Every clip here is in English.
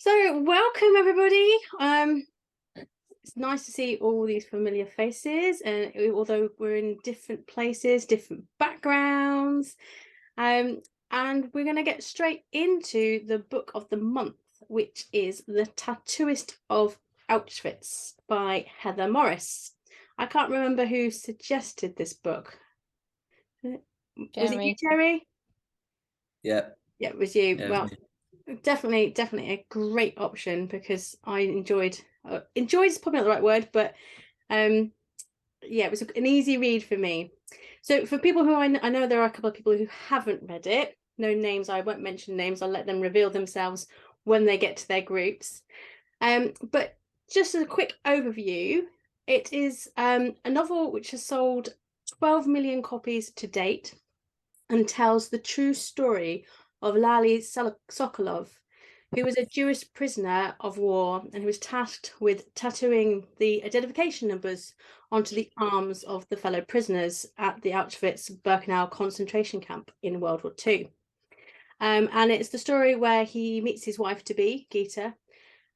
So welcome everybody. It's nice to see all these familiar faces, and although we're in different places, different backgrounds, and we're going to get straight into the book of the month, which is The Tattooist of Auschwitz by Heather Morris. I can't remember who suggested this book. Was it you, Terry? Yeah, it was you. yeah, Well, definitely a great option, because I enjoyed is probably not the right word, but yeah, it was an easy read for me. So for people who I know there are a couple of people who haven't read it. No names, I won't mention names, I'll let them reveal themselves when they get to their groups. But just as a quick overview, it is a novel which has sold 12 million copies to date and tells the true story of Lali Sokolov, who was a Jewish prisoner of war and who was tasked with tattooing the identification numbers onto the arms of the fellow prisoners at the Auschwitz-Birkenau concentration camp in World War II. And it's the story where he meets his wife-to-be, Gita,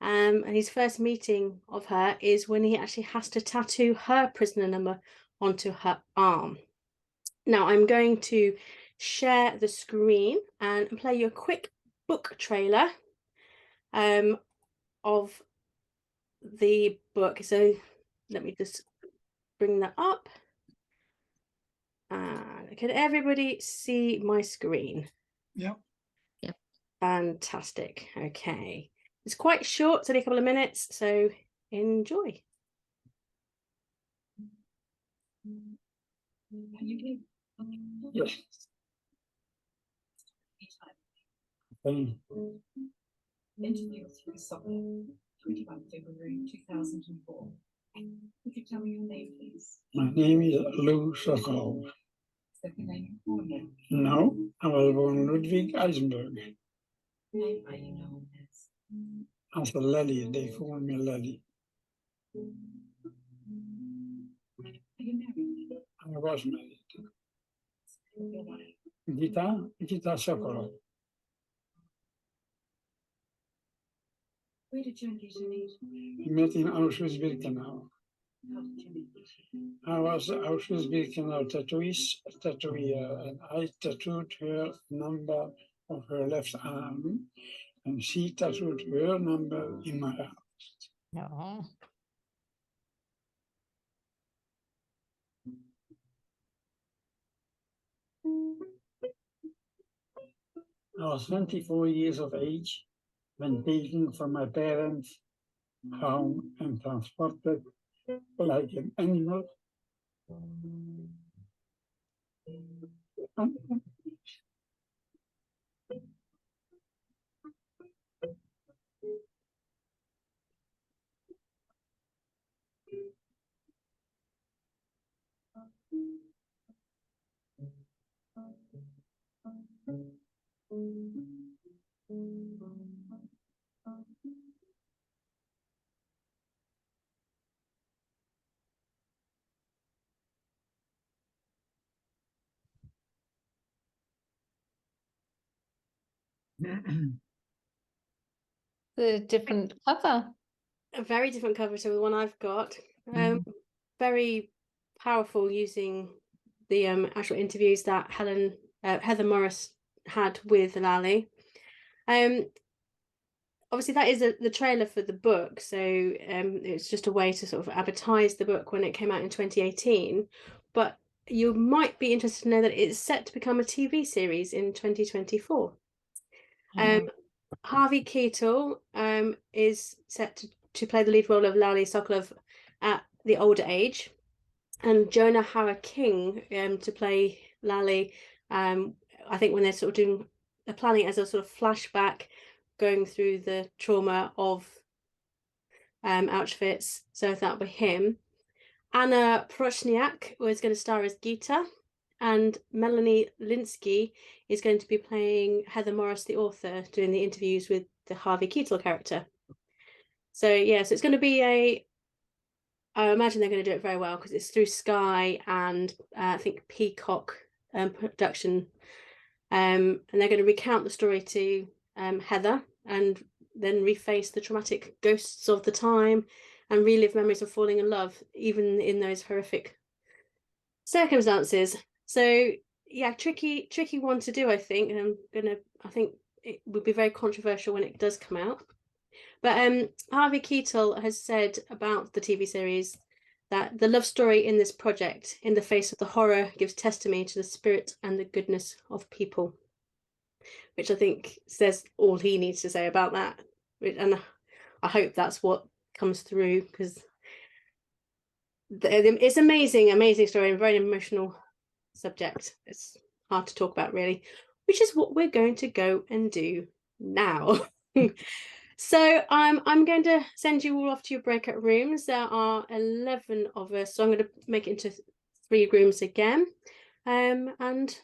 and his first meeting of her is when he actually has to tattoo her prisoner number onto her arm. Now I'm going to share the screen and play you a quick book trailer of the book. So let me just bring that up. Can everybody see my screen? Yeah. Yep. Fantastic. Okay. It's quite short, it's only a couple of minutes, so enjoy. Yes. Interview through soccer, 21 February 2004. Could you tell me your name, please? My name is Lou Sokolov. Is that the name you call you? No, I was born Ludwig Eisenberg. Name are you known as? As a Lally, they call me Lally. Are you married? I was married. Your wife? Gita Sokolov. Where did you and Gita meet? We met in Auschwitz-Birkenau. How did you meet? I was Auschwitz-Birkenau tattooer, and I tattooed her number of her left arm, and she tattooed her number in my arm. No. I was 24 years of age when taken from my parents' home and transported like an animal. The different cover. A very different cover to the one I've got. Very powerful, using the actual interviews that Heather Morris had with Lali. Obviously that is the trailer for the book, so it's just a way to sort of advertise the book when it came out in 2018, but you might be interested to know that it's set to become a TV series in 2024. Harvey Keitel is set to play the lead role of Lali Sokolov at the older age, and Jonah Hauer-King to play Lali. I think when they're sort of doing, they're planning it as a sort of flashback, going through the trauma of Auschwitz, so that'll be him. Anna Prochniak was going to star as Gita, and Melanie Linsky is going to be playing Heather Morris, the author, doing the interviews with the Harvey Keitel character. So yeah, so it's going to be I imagine they're going to do it very well, because it's through Sky and I think Peacock production, and they're going to recount the story to Heather and then reface the traumatic ghosts of the time and relive memories of falling in love, even in those horrific circumstances. So yeah, tricky one to do, I think. And I think it would be very controversial when it does come out. But Harvey Keitel has said about the TV series that the love story in this project, in the face of the horror, gives testimony to the spirit and the goodness of people, which I think says all he needs to say about that. And I hope that's what comes through, because it's amazing story and very emotional subject. It's hard to talk about, really, which is what we're going to go and do now. So I'm going to send you all off to your breakout rooms. There are 11 of us, so I'm going to make it into 3 rooms again. And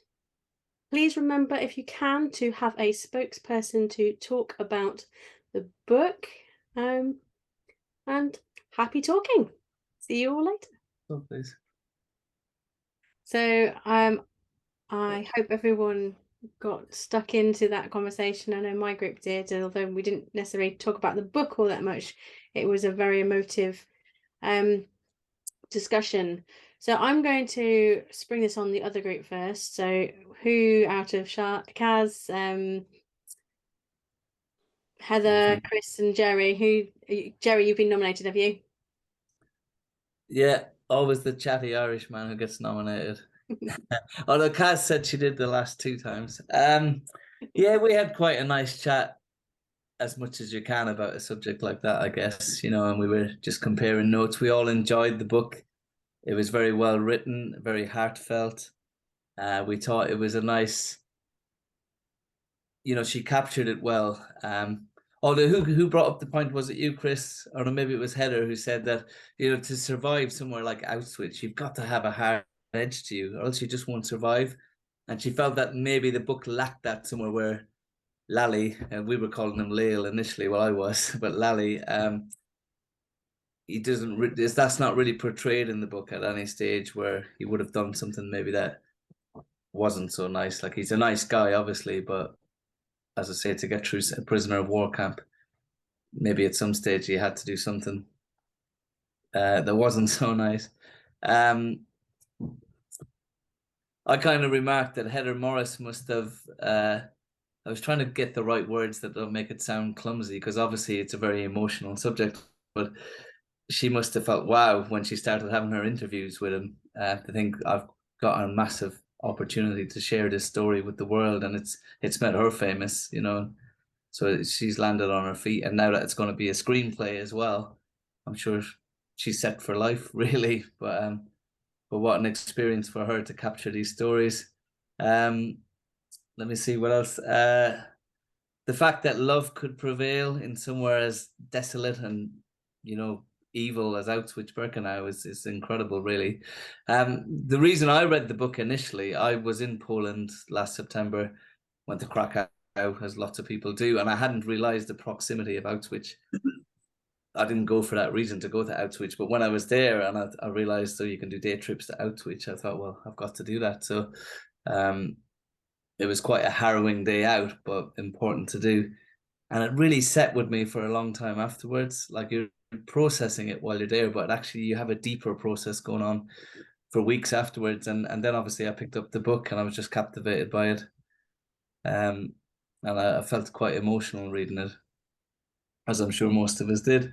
please remember, if you can, to have a spokesperson to talk about the book. And happy talking. See you all later. Oh, please. So I hope everyone got stuck into that conversation. I know my group did, although we didn't necessarily talk about the book all that much. It was a very emotive discussion. So I'm going to spring this on the other group first. So who out of Kaz, Heather, Chris and Jerry, Jerry, you've been nominated, have you? Yeah, always the chatty Irish man who gets nominated. Although Kaz said she did the last 2 times. Yeah, we had quite a nice chat, as much as you can, about a subject like that, I guess, and we were just comparing notes. We all enjoyed the book. It was very well written, very heartfelt. We thought it was a nice, she captured it well. Although who brought up the point, was it you, Chris? Or maybe it was Heather, who said that, to survive somewhere like Auschwitz, you've got to have a hard edge to you, or else you just won't survive. And she felt that maybe the book lacked that somewhere, where Lally, and we were calling him Lael initially, I was, but Lally, he doesn't, that's not really portrayed in the book at any stage, where he would have done something maybe that wasn't so nice. Like, he's a nice guy, obviously, but as I say, to get through a prisoner of war camp, maybe at some stage he had to do something that wasn't so nice. I kind of remarked that Heather Morris must have, I was trying to get the right words that don't make it sound clumsy, because obviously it's a very emotional subject, but she must have felt wow when she started having her interviews with him, to think, I've got a massive opportunity to share this story with the world, and it's made her famous, so she's landed on her feet. And now that it's going to be a screenplay as well, I'm sure she's set for life, really. But what an experience for her to capture these stories. Let me see what else. The fact that love could prevail in somewhere as desolate and evil as Auschwitz-Birkenau is incredible, really. The reason I read the book initially, I was in Poland last September, went to Krakow, as lots of people do, and I hadn't realized the proximity of Auschwitz. I didn't go for that reason, to go to Auschwitz, but when I was there and I realized, so you can do day trips to Auschwitz, I thought, well, I've got to do that. So it was quite a harrowing day out, but important to do. And it really set with me for a long time afterwards. Like, you're processing it while you're there, but actually you have a deeper process going on for weeks afterwards. And then obviously I picked up the book and I was just captivated by it. And I felt quite emotional reading it, as I'm sure most of us did.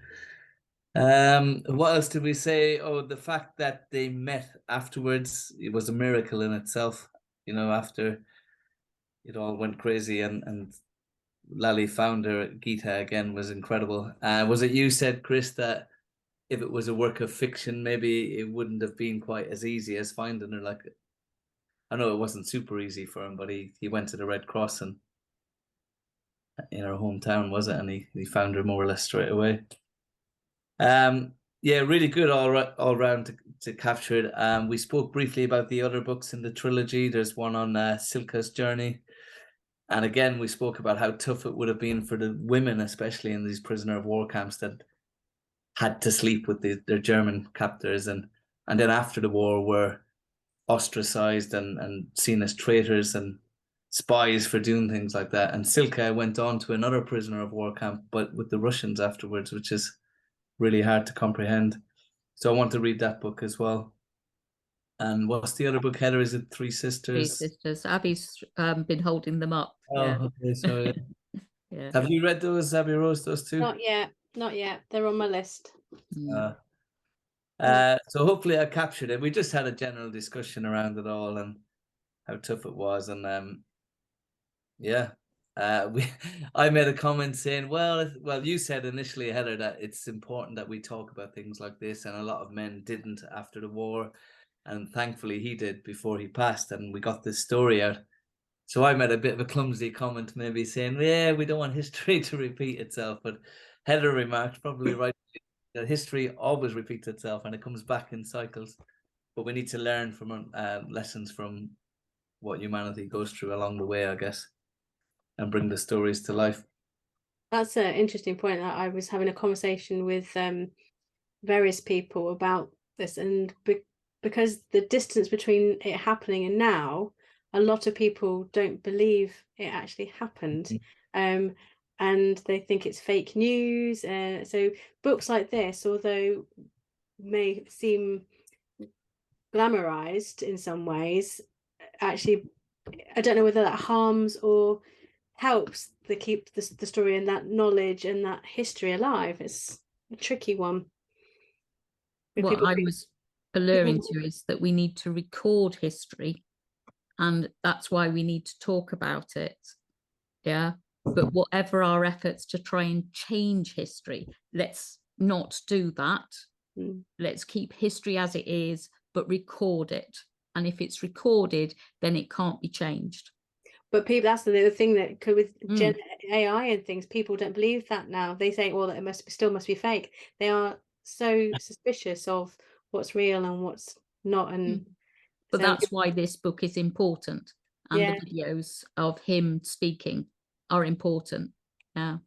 What else did we say? Oh, the fact that they met afterwards, it was a miracle in itself, after it all went crazy, and Lally found her, Gita, again, was incredible. Was it you said, Chris, that if it was a work of fiction, maybe it wouldn't have been quite as easy as finding her? Like, I know it wasn't super easy for him, but he went to the Red Cross and in her hometown, was it? And he found her more or less straight away. Yeah, really good all round to capture it. We spoke briefly about the other books in the trilogy. There's one on Silka's journey. And again, we spoke about how tough it would have been for the women, especially in these prisoner of war camps, that had to sleep with their German captors, and then after the war were ostracized and seen as traitors. And spies for doing things like that. And Silke went on to another prisoner of war camp, but with the Russians afterwards, which is really hard to comprehend. So I want to read that book as well. And what's the other book, Heather? Is it Three Sisters? Three Sisters. Abby's been holding them up. Yeah. Oh, okay, so Yeah. have you read those, Abby Rose, those two? Not yet. Not yet. They're on my list. Mm. So hopefully I captured it. We just had a general discussion around it all and how tough it was. And I made a comment saying, well, you said initially, Heather, that it's important that we talk about things like this, and a lot of men didn't after the war, and thankfully he did before he passed, and we got this story out. So I made a bit of a clumsy comment, maybe saying, yeah, we don't want history to repeat itself, but Heather remarked, probably right, that history always repeats itself and it comes back in cycles, but we need to learn from lessons from what humanity goes through along the way, I guess, and bring the stories to life. That's an interesting point. I was having a conversation with various people about this, and because the distance between it happening and now, a lot of people don't believe it actually happened. Mm-hmm. And they think it's fake news. So books like this, although may seem glamorized in some ways, actually, I don't know whether that harms or helps to keep the story and that knowledge and that history alive. It's a tricky one. What I was alluring to is that we need to record history, and that's why we need to talk about it. Yeah. But whatever our efforts to try and change history, let's not do that. Let's keep history as it is, but record it. And if it's recorded, then it can't be changed. But people, that's the other thing that could, with Gen AI and things, people don't believe that now. They say, well, it still must be fake. They are so suspicious of what's real and what's not. And but that's why this book is important, and the videos of him speaking are important. Yeah,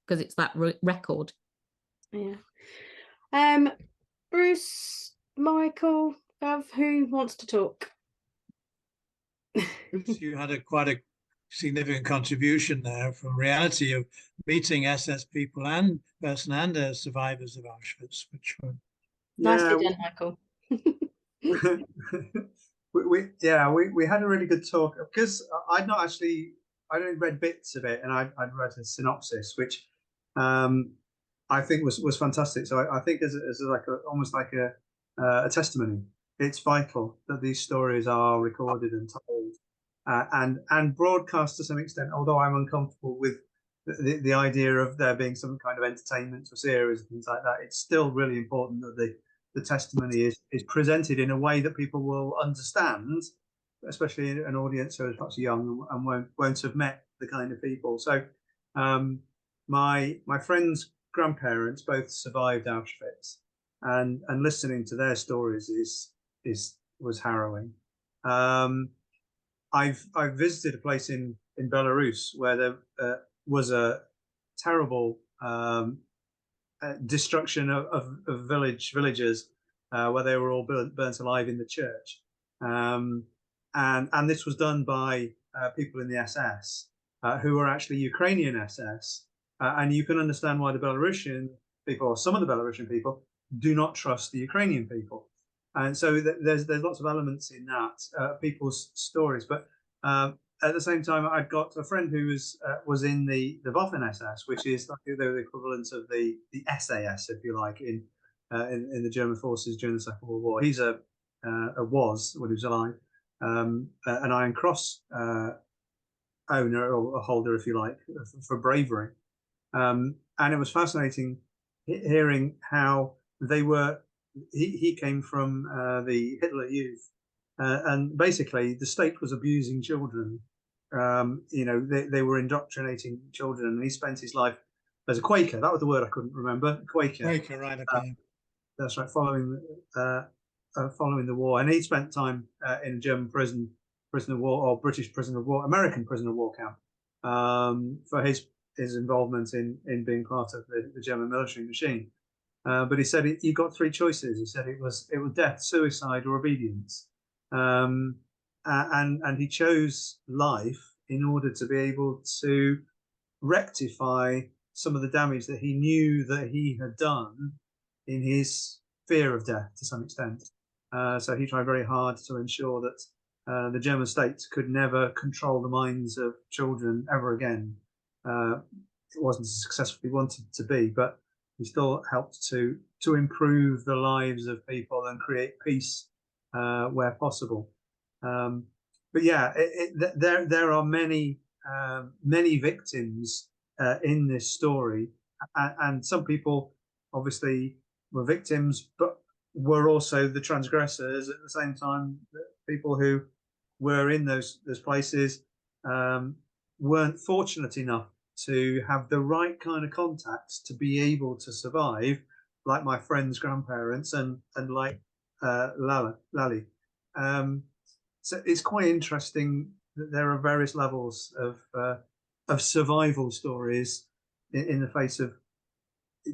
because it's that record. Yeah. Bruce, Michael, who wants to talk? Bruce, you had quite a significant contribution there from reality of meeting SS people and survivors of Auschwitz, which were nicely done, Michael. we had a really good talk, because I'd only read bits of it, and I'd read a synopsis, which I think was fantastic. So I think as like almost like a testimony, it's vital that these stories are recorded and told and broadcast to some extent. Although I'm uncomfortable with the idea of there being some kind of entertainment or series and things like that, it's still really important that the testimony is presented in a way that people will understand, especially an audience who is perhaps young and won't have met the kind of people. So my friends' grandparents both survived Auschwitz, and listening to their stories was harrowing. I've visited a place in Belarus where there was a terrible destruction of villages where they were all burnt alive in the church, and this was done by people in the SS who were actually Ukrainian SS, and you can understand why the Belarusian people, or some of the Belarusian people, do not trust the Ukrainian people. And so there's lots of elements in that, people's stories. But at the same time, I'd got a friend who was in the Waffen SS, which is like the equivalent of the SAS, if you like, in the German forces during the Second World War. He's was when he was alive, an Iron Cross owner or holder, if you like, for bravery. And it was fascinating hearing how they were. He came from the Hitler Youth, and basically the state was abusing children. They were indoctrinating children, and he spent his life as a Quaker. That was the word I couldn't remember. Quaker, right? Okay. That's right. Following the war, and he spent time in a German prisoner of war, or British prisoner of war, American prisoner of war camp, for his involvement in being part of the German military machine. But he said you got three choices. He said it was death, suicide, or obedience. And he chose life in order to be able to rectify some of the damage that he knew that he had done in his fear of death to some extent. So he tried very hard to ensure that the German state could never control the minds of children ever again. It wasn't as successful as he wanted to be, but he still helped to improve the lives of people and create peace where possible. But yeah, there are many victims in this story, and some people obviously were victims, but were also the transgressors at the same time. People who were in those places weren't fortunate enough to have the right kind of contacts to be able to survive, like my friend's grandparents and like Lally. So it's quite interesting that there are various levels of survival stories in the face of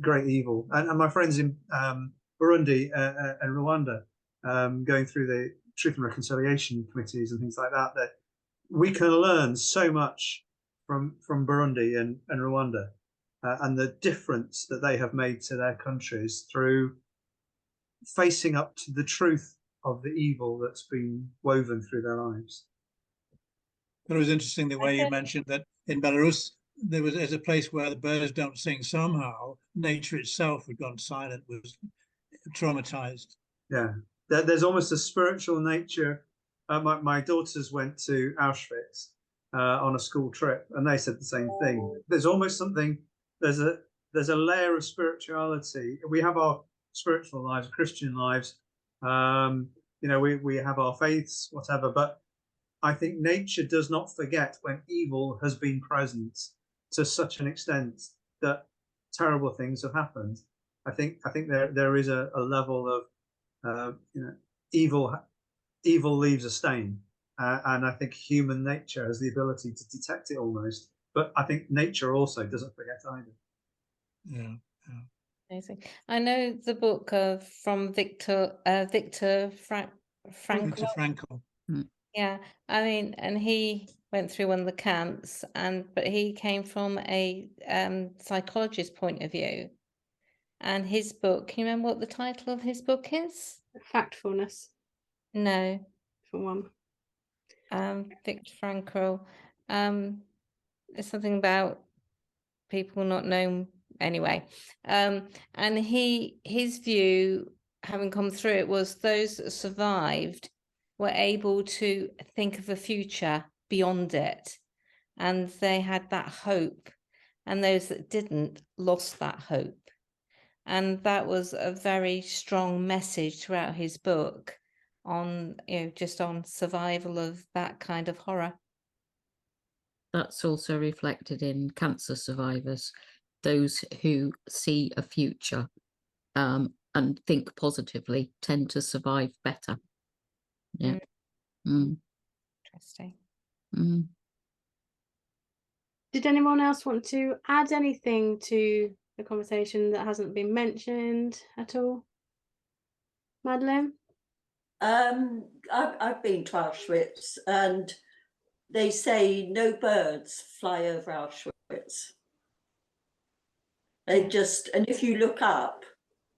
great evil. And my friends in Burundi and Rwanda, going through the Truth and Reconciliation committees and things like that, that we can learn so much from Burundi and Rwanda, and the difference that they have made to their countries through facing up to the truth of the evil that's been woven through their lives. But it was interesting the way you mentioned that in Belarus there's a place where the birds don't sing. Somehow nature itself had gone silent, was traumatized. Yeah, there's almost a spiritual nature. My daughters went to Auschwitz on a school trip, and they said the same thing. There's almost something. There's a layer of spirituality. We have our spiritual lives, Christian lives. We have our faiths, whatever. But I think nature does not forget when evil has been present to such an extent that terrible things have happened. I think there is a level of evil leaves a stain, and I think human nature has the ability to detect it almost. But I think nature also doesn't forget either. Yeah. Amazing. I know the book from Viktor Frankl. Viktor Frankl. Yeah, I mean, and he went through one of the camps, but he came from a psychologist point of view. And his book, can you remember what the title of his book is? Factfulness. No. For one. Viktor Frankl. There's something about people not knowing anyway. And his view, having come through it, was those that survived were able to think of a future beyond it, and they had that hope, and those that didn't lost that hope. And that was a very strong message throughout his book on, just on survival of that kind of horror. That's also reflected in cancer survivors, those who see a future and think positively tend to survive better. Yeah. Interesting. Did anyone else want to add anything to the conversation that hasn't been mentioned at all? Madeline? I've been to Auschwitz, and they say no birds fly over Auschwitz. And if you look up,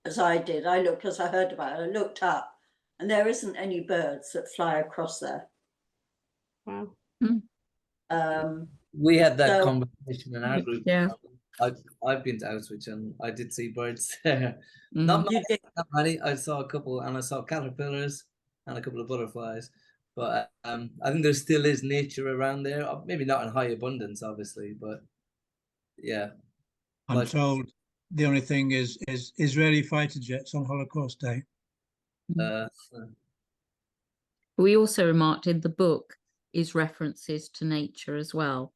as I did, as I heard about it, I looked up, and there isn't any birds that fly across there. Wow. We had that conversation in our group. Yeah. I've been to Auschwitz and I did see birds there. Not many. I saw a couple, and I saw caterpillars and a couple of butterflies. But I think there still is nature around there. Maybe not in high abundance, obviously, but yeah. I'm told the only thing is Israeli fighter jets on Holocaust Day. We also remarked in the book is references to nature as well.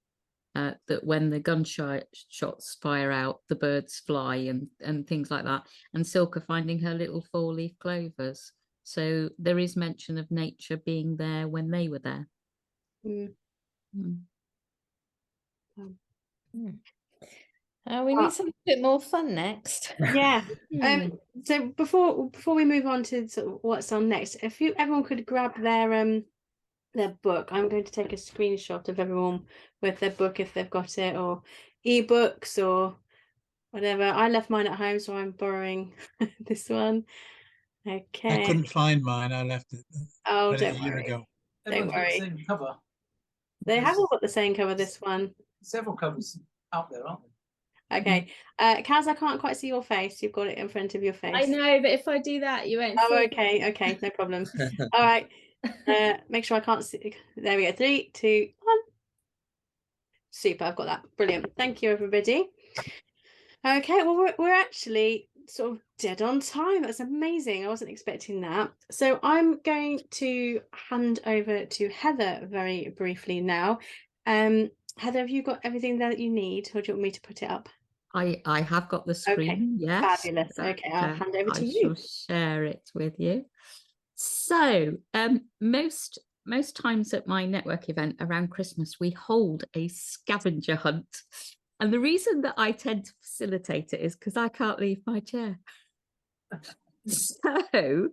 That when the shots fire out, the birds fly and things like that. And Silke finding her little 4-leaf clovers. So there is mention of nature being there when they were there. We need something a bit more fun next. Yeah. So before we move on to sort of what's on next, if everyone could grab their their book. I'm going to take a screenshot of everyone with their book if they've got it, or ebooks or whatever. I left mine at home, so I'm borrowing this one. Okay. I couldn't find mine. I left it Oh, read it a don't year worry. ago. Don't Everyone's got the worry. same cover. They have all There's got the same cover, this one. several covers out there, aren't there? Okay. Kaz, I can't quite see your face. You've got it in front of your face. I know, but if I do that, you won't Oh, see. okay. Okay, no problem. All right. Make sure I can't see. There we go. 3, 2, 1. Super. I've got that. Brilliant. Thank you, everybody. Okay. Well, we're actually sort of dead on time. That's amazing. I wasn't expecting that. So I'm going to hand over to Heather very briefly now. Heather, have you got everything there that you need, or do you want me to put it up? I have got the screen. Yes. Fabulous. Okay, I'll hand over to I you. shall share it with you. So, most times at my network event around Christmas, we hold a scavenger hunt. And the reason that I tend to facilitate it is because I can't leave my chair. So,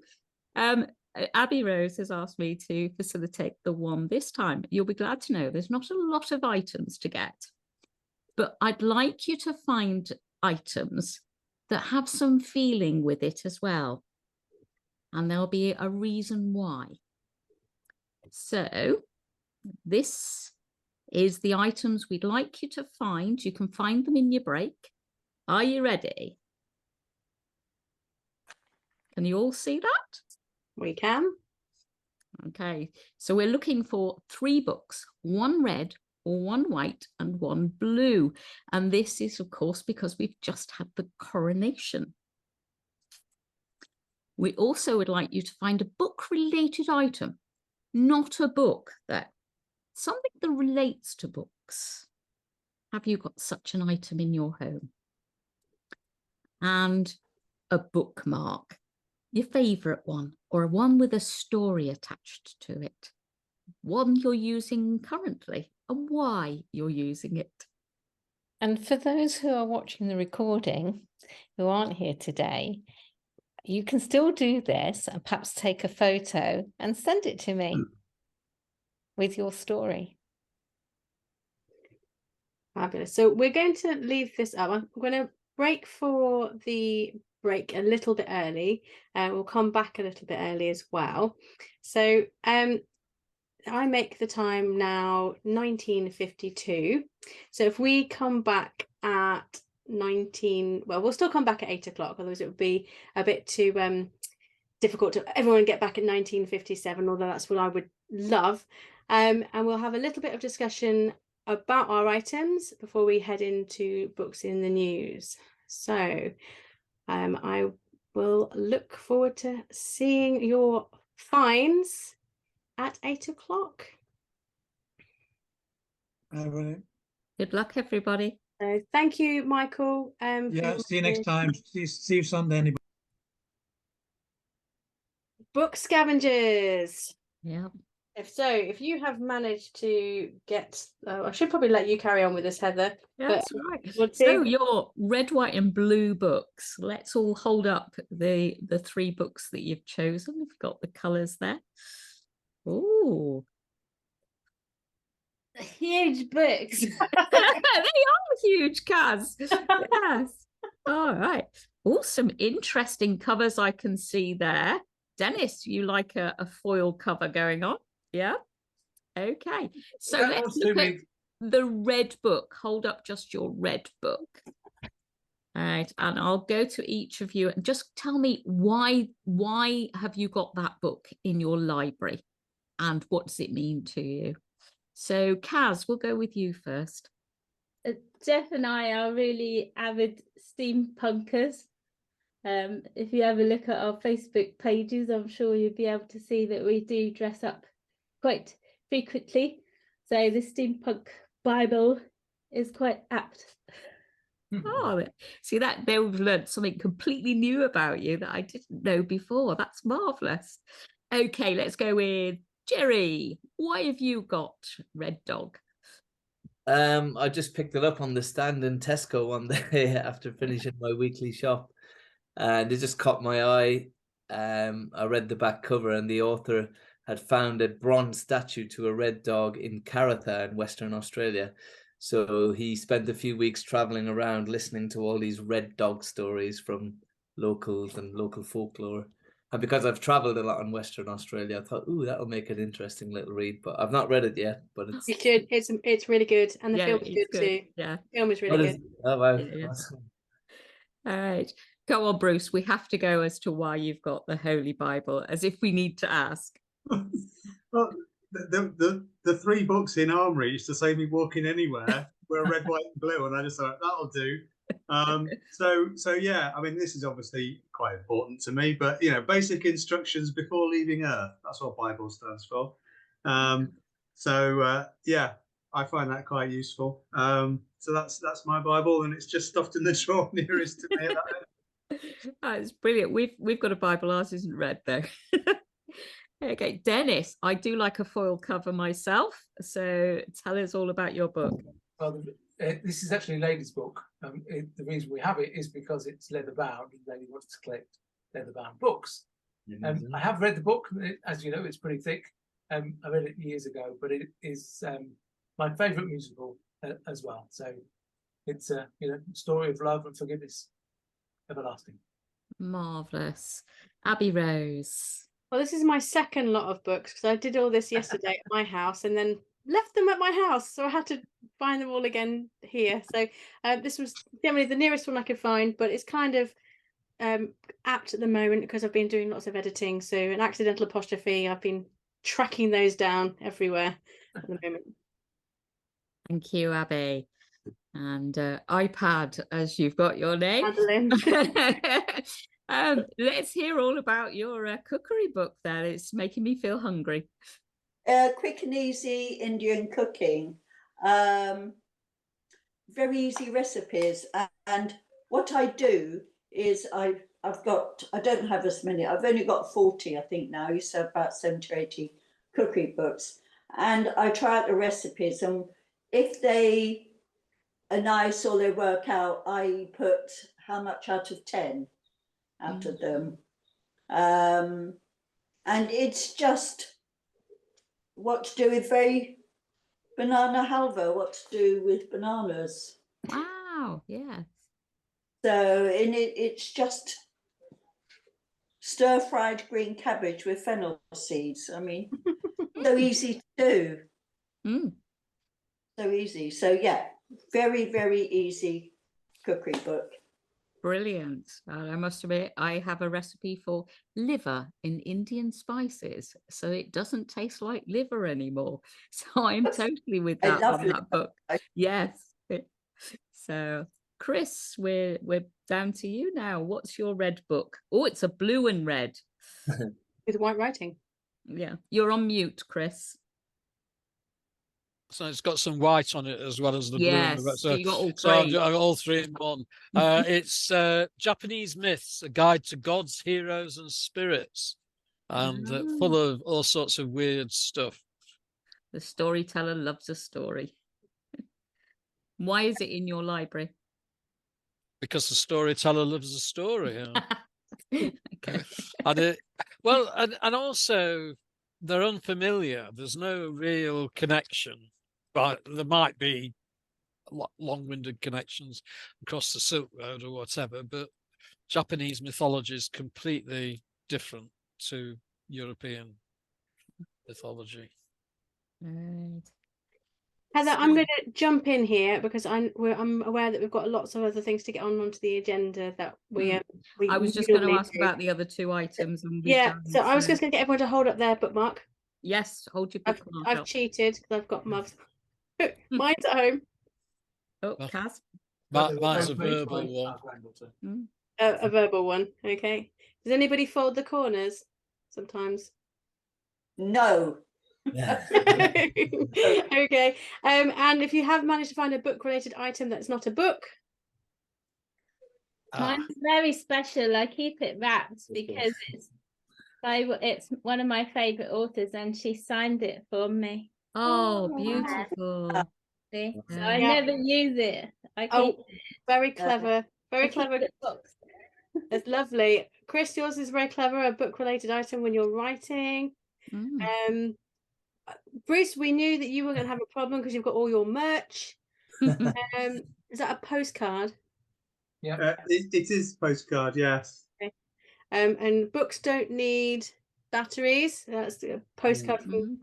Abby Rose has asked me to facilitate the one this time. You'll be glad to know there's not a lot of items to get, but I'd like you to find items that have some feeling with it as well. And there'll be a reason why. So this is the items we'd like you to find. You can find them in your break. Are you ready? Can you all see that? We can. Okay, so we're looking for 3 books, 1 red, 1 white and 1 blue. And this is, of course, because we've just had the coronation. We also would like you to find a book-related item, not a book, something that relates to books. Have you got such an item in your home? And a bookmark, your favourite one, or one with a story attached to it. One you're using currently and why you're using it. And for those who are watching the recording, who aren't here today, you can still do this and perhaps take a photo and send it to me with your story. Fabulous. So we're going to leave this up. I'm going to break for the break a little bit early. We'll come back a little bit early as well. So I make the time now 19:52. So if we come back at we'll still come back at 8 o'clock, otherwise it would be a bit too difficult to everyone get back at 19:57, although that's what I would love. And we'll have a little bit of discussion about our items before we head into books in the news. So I will look forward to seeing your finds at 8 o'clock. Good luck, everybody. So thank you, Michael. Yeah, see you next time. See you Sunday. Anybody. Book scavengers. Yeah. If you have managed to get, I should probably let you carry on with this, Heather. That's right. So your red, white and blue books. Let's all hold up the 3 books that you've chosen. We've got the colours there. Oh, Huge books. they are huge, Kaz. Yes. All right. Oh, some interesting covers I can see there. Dennis, you like a foil cover going on? Yeah. Okay. So let's look at the red book. Hold up just your red book. All right. And I'll go to each of you and just tell me why have you got that book in your library and what does it mean to you? So Kaz, we'll go with you first. Jeff and I are really avid steampunkers. If you have a look at our Facebook pages, I'm sure you'll be able to see that we do dress up quite frequently. So the Steampunk Bible is quite apt. Oh, see that there we've learned something completely new about you that I didn't know before. That's marvellous. Okay, let's go with Jerry. Why have you got Red Dog? I just picked it up on the stand in Tesco one day after finishing my weekly shop, and it just caught my eye. I read the back cover, and the author had found a bronze statue to a red dog in Karatha in Western Australia. So he spent a few weeks traveling around listening to all these red dog stories from locals and local folklore. And because I've traveled a lot in Western Australia, I thought, ooh, that'll make an interesting little read. But I've not read it yet. But it's You should. It's really good, and the Yeah, film is it's good too. Yeah. The film is really what is good. oh wow. Yeah. Awesome. All right. Go on, Bruce. We have to go as to why you've got the Holy Bible, as if we need to ask. Well, the 3 books in Armory used to save me walking anywhere were red, white, and blue, and I just thought that'll do. So yeah, I mean, this is obviously quite important to me, but you know, basic instructions before leaving Earth. That's what Bible stands for. Yeah, I find that quite useful. So that's my Bible, and it's just stuffed in the drawer nearest to me at that end. That's brilliant. We've got a Bible. Ours isn't red though. Okay, Dennis, I do like a foil cover myself. So tell us all about your book. Well, this is actually a lady's book. The reason we have it is because it's leather bound, and the lady wants to collect leather bound books. I have read the book. As you know, it's pretty thick. I read it years ago, but it is my favourite musical as well. So it's a story of love and forgiveness, everlasting. Marvelous. Abby Rose. Well, this is my second lot of books because I did all this yesterday at my house and then left them at my house, so I had to find them all again here. So this was generally the nearest one I could find, but it's kind of apt at the moment because I've been doing lots of editing. So an accidental apostrophe, I've been tracking those down everywhere at the moment. Thank you, Abby. And iPad, as you've got your name. Let's hear all about your cookery book there. It's making me feel hungry. Quick and easy Indian cooking. Very easy recipes. And what I do is I don't have as many. I've only got 40, I think now. I used to have about 70 or 80 cookery books. And I try out the recipes. And if they are nice or they work out, I put how much out of 10 out of them. And it's just what to do with banana halva, what to do with bananas. Wow, yeah. So it's just stir-fried green cabbage with fennel seeds. I mean, so easy to do. So easy. So yeah, very, very easy cookery book. Brilliant. I must admit, I have a recipe for liver in Indian spices, so it doesn't taste like liver anymore. So I'm totally with that on that book. Yes. So, Chris, we're down to you now. What's your red book? Oh, it's a blue and red. With white writing. Yeah. You're on mute, Chris. So it's got some white on it as well as the blue. Yes, So you got all so I've three. got all 3 in one. It's Japanese Myths, a guide to gods, heroes, and spirits, and full of all sorts of weird stuff. The storyteller loves a story. Why is it in your library? Because the storyteller loves a story. Okay. And also they're unfamiliar. There's no real connection. But there might be long-winded connections across the Silk Road or whatever, but Japanese mythology is completely different to European mythology. Right. Heather, I'm going to jump in here because I'm aware that we've got lots of other things to get onto the agenda that we I was just going to ask about the other 2 items. And so I was just going to get everyone to hold up their bookmark. Yes, hold your bookmark. I've cheated because I've got mugs. Mine's at home. Oh, Kaz? Mine's a verbal one. A verbal one, okay. Does anybody fold the corners sometimes? No. Yeah. Okay. And if you have managed to find a book-related item that's not a book, mine's very special. I keep it wrapped because it's one of my favorite authors, and she signed it for me. Oh, beautiful. See? So I never use it. I keep it. Very clever. Very clever. Books. That's lovely. Chris, yours is very clever. A book-related item when you're writing. Mm. Bruce, we knew that you were going to have a problem because you've got all your merch. Is that a postcard? Yeah. It is postcard, yes. Okay. And books don't need batteries. That's a postcard from.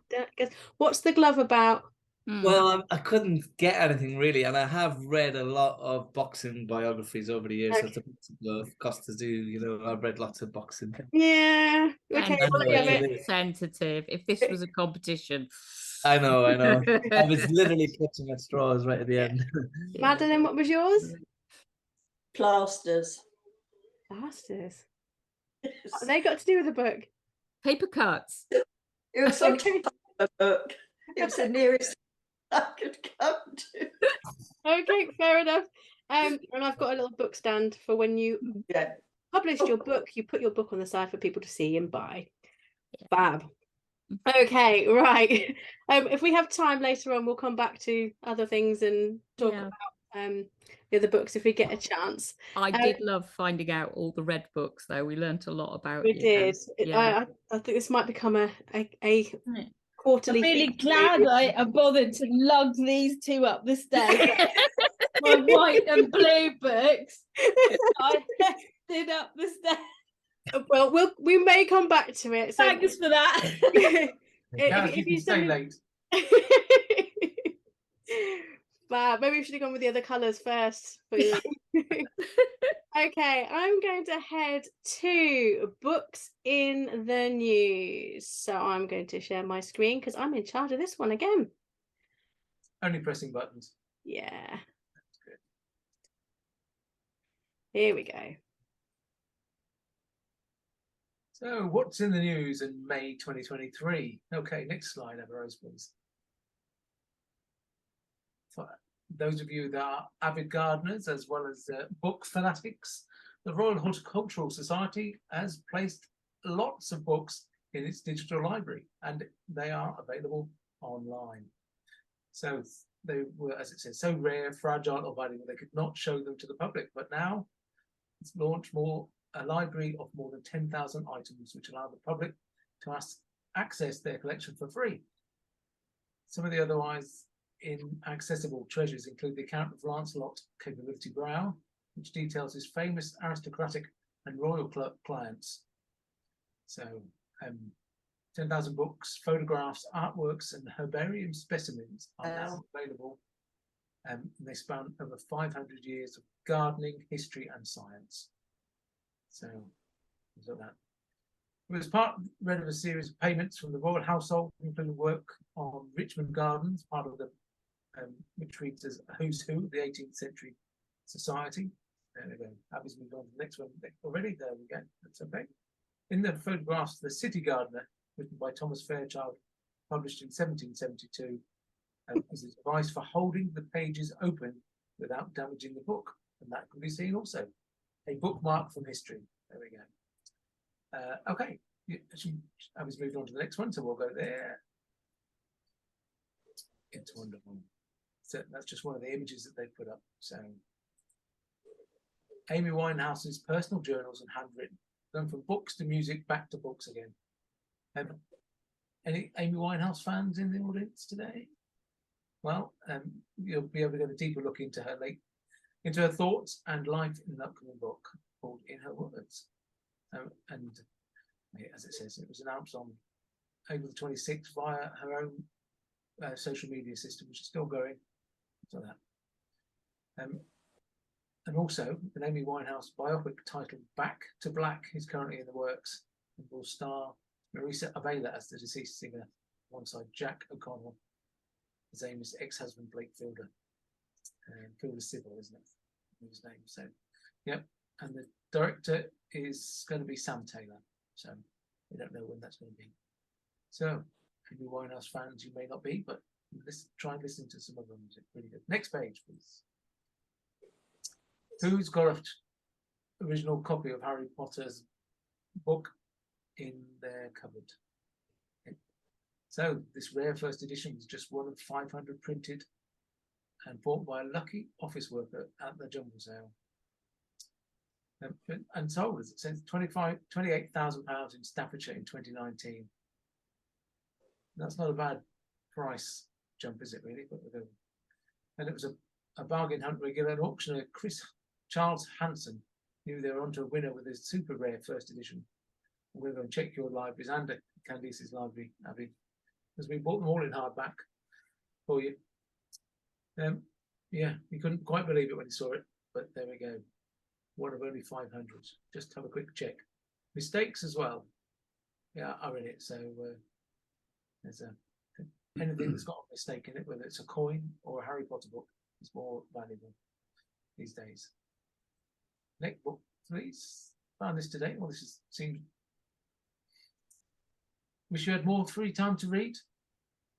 What's the glove about? Well, I couldn't get anything really, and I have read a lot of boxing biographies over the years. So it's a glove. Costa do, you know, I've read lots of boxing. Yeah. Okay. Sensitive. If this was a competition. I know. I was literally clutching at straws right at the end. Madeline, what was yours? Plasters. Plasters. What have they got to do with the book? Paper cuts. It was on the book. It was the nearest I could come to. Okay, fair enough. And I've got a little book stand for when you published your book, you put your book on the side for people to see and buy. Fab. Okay, right. If we have time later on, we'll come back to other things and talk about the other books if we get a chance. I did love finding out all the red books, though. We learnt a lot about we you. Did. I think this might become a quarterly. I'm really glad I bothered to lug these two up the stairs. My white and blue books. I hefted up the stairs. Well, we may come back to it. So thanks for that. if you stay late. But maybe we should have gone with the other colours first for you. Okay, I'm going to head to books in the news. So I'm going to share my screen because I'm in charge of this one again. Only pressing buttons. Yeah. That's good. Here we go. So what's in the news in May 2023? Okay, next slide, Emma Rose, please. For those of you that are avid gardeners as well as book fanatics, the Royal Horticultural Society has placed lots of books in its digital library and they are available online. So they were, as it says, so rare, fragile or valuable they could not show them to the public, but now it's launched a library of more than 10,000 items which allow the public to access their collection for free. Some of the otherwise inaccessible treasures include the account of Lancelot Capability Brown, which details his famous aristocratic and royal clients. So 10,000 books, photographs, artworks and herbarium specimens are now available. And they span over 500 years of gardening, history and science. So that. It was read of a series of payments from the royal household, including work on Richmond Gardens, part of the which reads as a who's who of the 18th century society. There we go. Abby's moved on to the next one already. There we go. That's okay. In the photographs, The City Gardener, written by Thomas Fairchild, published in 1772, is a device for holding the pages open without damaging the book, and that can be seen also. A bookmark from history. There we go. Okay, Abby's moved on to the next one, so we'll go there. It's wonderful. So that's just one of the images that they put up. So Amy Winehouse's personal journals and handwritten, going from books to music, back to books again. Any Amy Winehouse fans in the audience today? Well, you'll be able to get a deeper look into her thoughts and life in an upcoming book called In Her Words. And as it says, it was announced on April the 26th via her own social media system, which is still going. So that. And also, an Amy Winehouse biopic titled Back to Black is currently in the works and will star Marisa Avila as the deceased singer alongside Jack O'Connell as Amy's ex-husband Blake Fielder. Fielder Civil, isn't it? His name. So, yep. And the director is going to be Sam Taylor. So we don't know when that's going to be. So, Amy Winehouse fans, you may not be, but try and listen to some of the music. Really good. Next page, please. Who's got an original copy of Harry Potter's book in their cupboard? Okay. So this rare first edition was just one of 500 printed and bought by a lucky office worker at the jumble sale. And sold, as it says, £28,000 in Staffordshire in 2019. That's not a bad price jump, is it really? But and it was a bargain hunt regular and auctioneer Charles Hanson knew they were onto a winner with his super rare first edition. We're going to check your libraries and Candice's library, Abby, because we bought them all in hardback for you. Yeah, you couldn't quite believe it when you saw it, but there we go. One of only 500. Just have a quick check. Mistakes as well, yeah, are in it. So there's anything that's got a mistake in it, whether it's a coin or a Harry Potter book, is more valuable these days. Next book, please. Found this today. Well, seems. Wish you had more free time to read.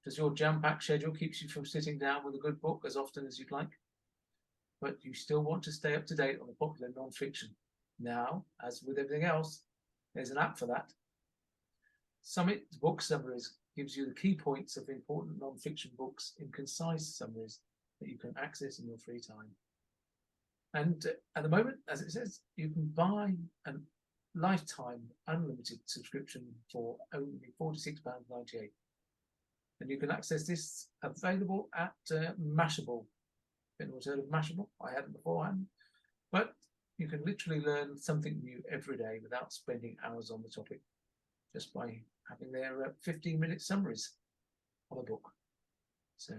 Does your jam-packed schedule keeps you from sitting down with a good book as often as you'd like? But you still want to stay up to date on the popular non-fiction. Now, as with everything else, there's an app for that. Summit Book Summaries gives you the key points of important non-fiction books in concise summaries that you can access in your free time. And at the moment, as it says, you can buy a lifetime unlimited subscription for only £46.98. And you can access this available at Mashable. Anyone's heard of Mashable? I hadn't beforehand. But you can literally learn something new every day without spending hours on the topic, just by having their 15-minute summaries on a book. So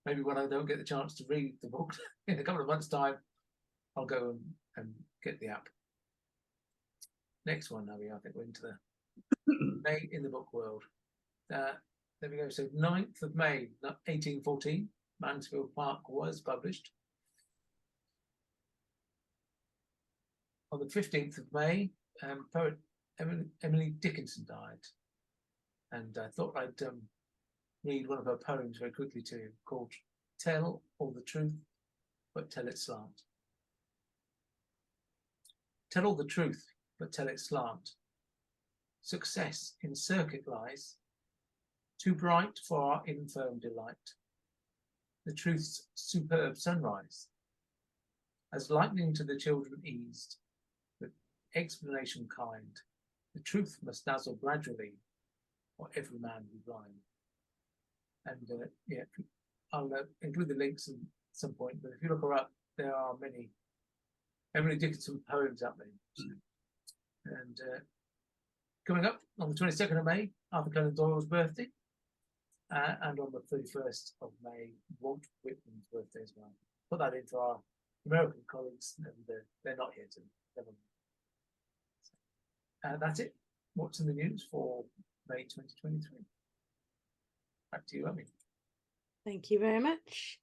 maybe when I don't get the chance to read the book in a couple of months' time, I'll go and get the app. Next one, Abby, I think we're into the May in the book world. There we go. So 9th of May, 1814, Mansfield Park was published. On the 15th of May, poet Emily Dickinson died. And I thought I'd read one of her poems very quickly to you, called Tell All the Truth, but Tell It Slant. Tell all the truth, but tell it slant. Success in circuit lies, too bright for our infirm delight. The truth's superb sunrise, as lightning to the children eased, with explanation kind, the truth must dazzle gradually, or every man be blind. And yeah, I'll include the links at some point, but if you look her up, there are many Emily Dickinson poems out there. And coming up on the 22nd of May, Arthur Conan Doyle's birthday. And on the 31st of May, Walt Whitman's birthday as well. Put that in for our American colleagues, and they're not here to. That's it. What's in the news for May 2023? Back to you, Abby. Thank you very much.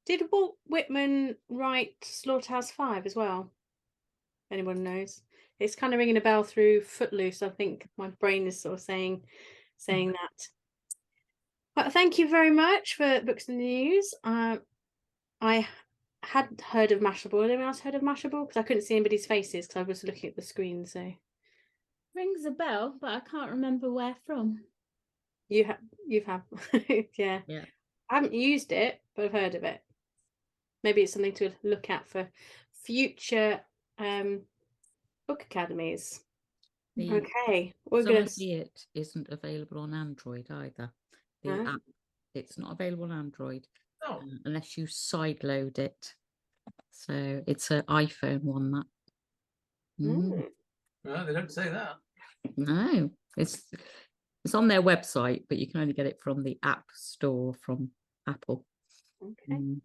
Did Walt Whitman write Slaughterhouse-Five as well? Anyone knows? It's kind of ringing a bell through Footloose. I think my brain is sort of saying that. But thank you very much for Books in the News. I hadn't heard of Mashable. Anyone else heard of Mashable? Because I couldn't see anybody's faces because I was looking at the screen. So Rings a bell, but I can't remember where from. you've had yeah. Yeah. I haven't used it, but I've heard of it. Maybe it's something to look at for future book academies. Okay, we're Some going of it isn't available on Android either. The Huh? app, it's not available on Android Oh. unless you sideload it. So it's an iPhone one that. Well, they don't say that. No, it's on their website, but you can only get it from the App Store from Apple. Okay.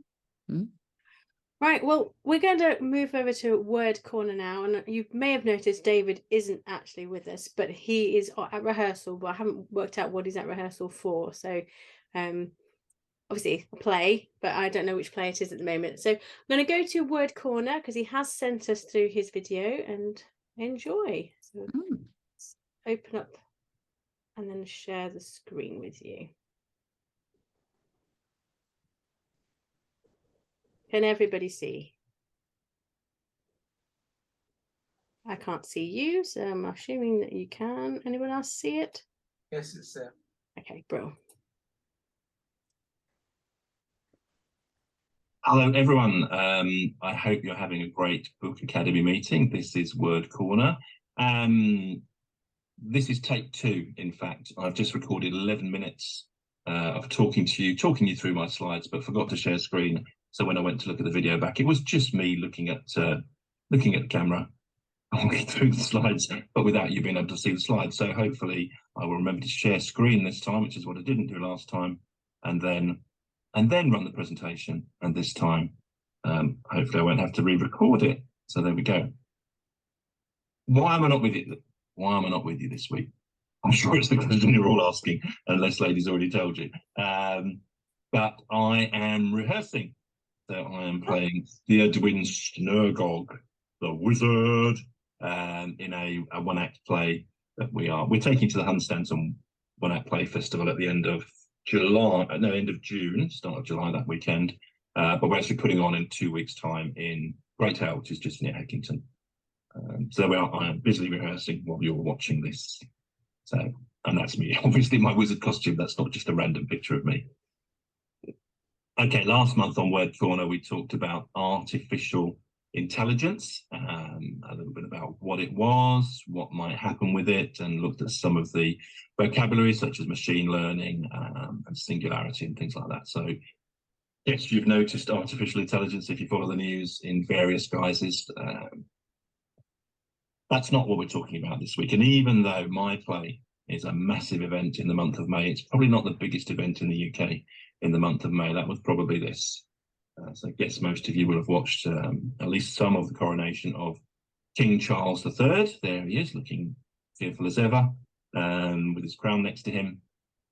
Right, well, we're going to move over to Word Corner now, and you may have noticed David isn't actually with us, but he is at rehearsal, but I haven't worked out what he's at rehearsal for. So obviously a play, but I don't know which play it is at the moment. So I'm going to go to Word Corner because he has sent us through his video, and enjoy. So let's open up and then share the screen with you. Can everybody see? I can't see you, so I'm assuming that you can. Anyone else see it? Yes, it's there. Okay, bro. Hello, everyone. I hope you're having a great Book Academy meeting. This is Word Corner. This is take 2. In fact, I've just recorded 11 minutes of talking you through my slides, but forgot to share screen. So when I went to look at the video back, it was just me looking at the camera, walking through the slides, but without you being able to see the slides. So hopefully I will remember to share screen this time, which is what I didn't do last time, and then run the presentation. And this time, hopefully I won't have to re-record it. So there we go. Why am I not with you? Why am I not with you this week? I'm sure it's the question you're all asking, unless Lady's already told you. But I am rehearsing. So I am playing Theodwyn Snurgog, the wizard, in a one-act play that we're taking to the Hunstanton one-act play festival at the end of June, start of July that weekend. But we're actually putting on in 2 weeks' time in Great Hale, which is just near Heckington. So I am busily rehearsing while you're watching this. So, and that's me, obviously my wizard costume. That's not just a random picture of me. Okay, last month on Word Corner, we talked about artificial intelligence, a little bit about what it was, what might happen with it, and looked at some of the vocabulary such as machine learning and singularity and things like that. So yes, you've noticed artificial intelligence if you follow the news in various guises. That's not what we're talking about this week. And even though my play is a massive event in the month of May, it's probably not the biggest event in the UK in the month of May. That was probably this. So I guess most of you will have watched at least some of the coronation of King Charles III. There he is, looking fearful as ever, with his crown next to him.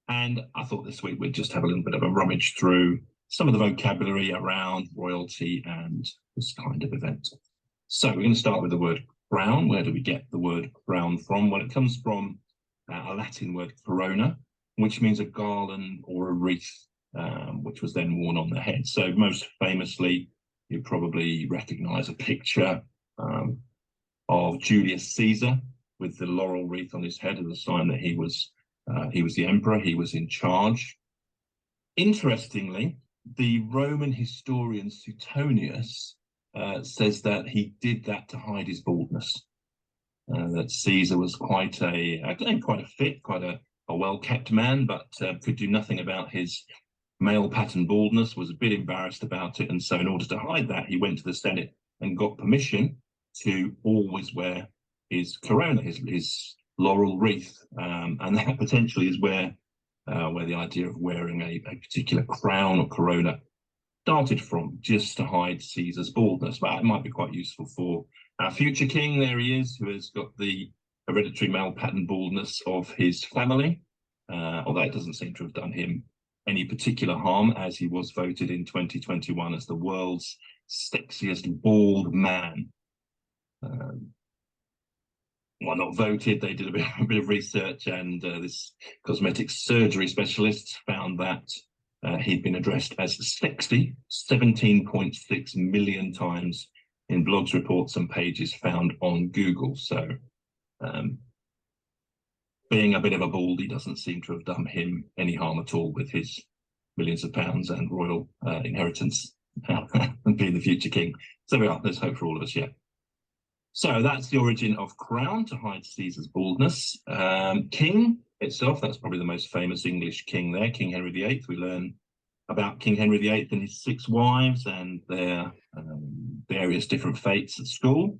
And I thought this week we'd just have a little bit of a rummage through some of the vocabulary around royalty and this kind of event. So we're going to start with the word crown. Where do we get the word crown from? Well, it comes from a Latin word corona, which means a garland or a wreath, which was then worn on the head. So most famously, you probably recognize a picture of Julius Caesar with the laurel wreath on his head as a sign that he was the emperor, he was in charge. Interestingly, the Roman historian Suetonius says that he did that to hide his baldness. That Caesar was quite a well-kept man, but could do nothing about his male pattern baldness, was a bit embarrassed about it, and so in order to hide that, he went to the Senate and got permission to always wear his corona, his laurel wreath, and that potentially is where the idea of wearing a particular crown or corona started from, just to hide Caesar's baldness. But it might be quite useful for our future king. There he is, who has got the hereditary male pattern baldness of his family, although it doesn't seem to have done him any particular harm, as he was voted in 2021 as the world's sexiest bald man. Well, not voted, they did a bit of research, and this cosmetic surgery specialist found that he'd been addressed as sexy 17.6 million times in blogs, reports, and pages found on Google. So being a bit of a baldy doesn't seem to have done him any harm at all with his millions of pounds and royal inheritance and being the future king. So we are, there's hope for all of us, yeah. So that's the origin of crown, to hide Caesar's baldness. King itself, that's probably the most famous English king there, King Henry VIII. We learn about King Henry VIII and his 6 wives and their various different fates at school.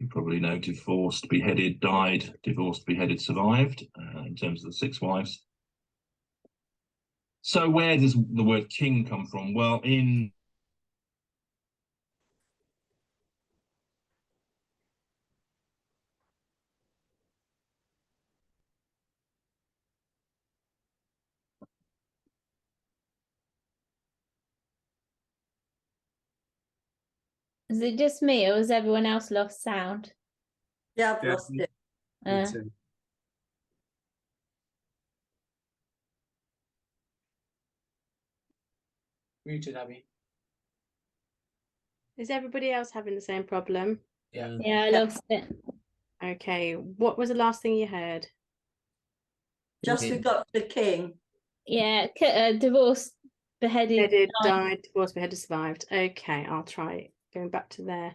You probably know divorced, beheaded, died, divorced, beheaded, survived, in terms of the 6 wives. So where does the word king come from? Well, Is it just me, or has everyone else lost sound? Yeah, I've lost it. Muted, Abby. Is everybody else having the same problem? Yeah. Yeah, I lost it. Okay, what was the last thing you heard? Just we got the king. Yeah, divorced, beheaded, died, divorced, beheaded, survived. Okay, I'll try going back to there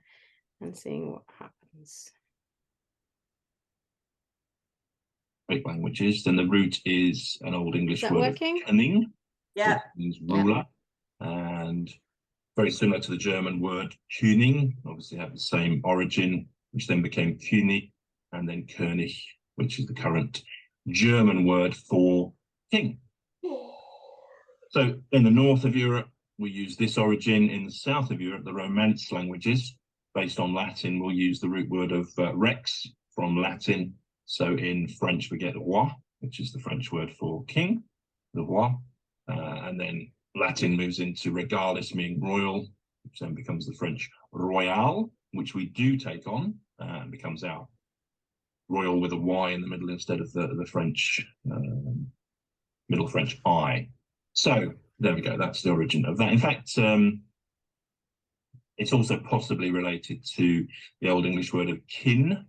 and seeing what happens. Greek languages, then the root is an Old English that word working? of Kenning, Yeah. which means ruler, and very similar to the German word König, obviously have the same origin, which then became König, and then König, which is the current German word for king. So in the north of Europe, we use this origin. In the south of Europe, the Romance languages, based on Latin, will use the root word of rex from Latin. So in French, we get roi, which is the French word for king, the roi. And then Latin moves into regalis, meaning royal, which then becomes the French royal, which we do take on, and becomes our royal with a Y in the middle instead of the French, Middle French I. So there we go, that's the origin of that. In fact, it's also possibly related to the Old English word of kin,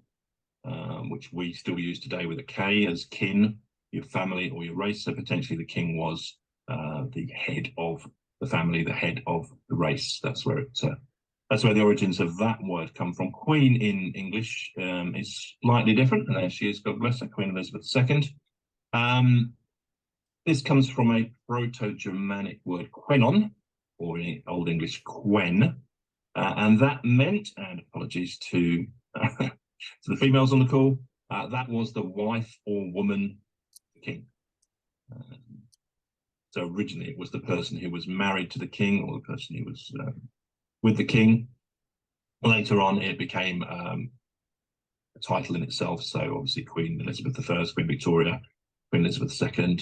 which we still use today with a K as kin, your family or your race. So potentially the king was the head of the family, the head of the race. That's where the origins of that word come from. Queen in English is slightly different, and there she is, God bless her, Queen Elizabeth II. This comes from a Proto-Germanic word, quenon, or in Old English, quen, and that meant, and apologies to, to the females on the call, that was the wife or woman of the king. So originally it was the person who was married to the king, or the person who was with the king. Later on, it became a title in itself. So obviously Queen Elizabeth I, Queen Victoria, Queen Elizabeth II,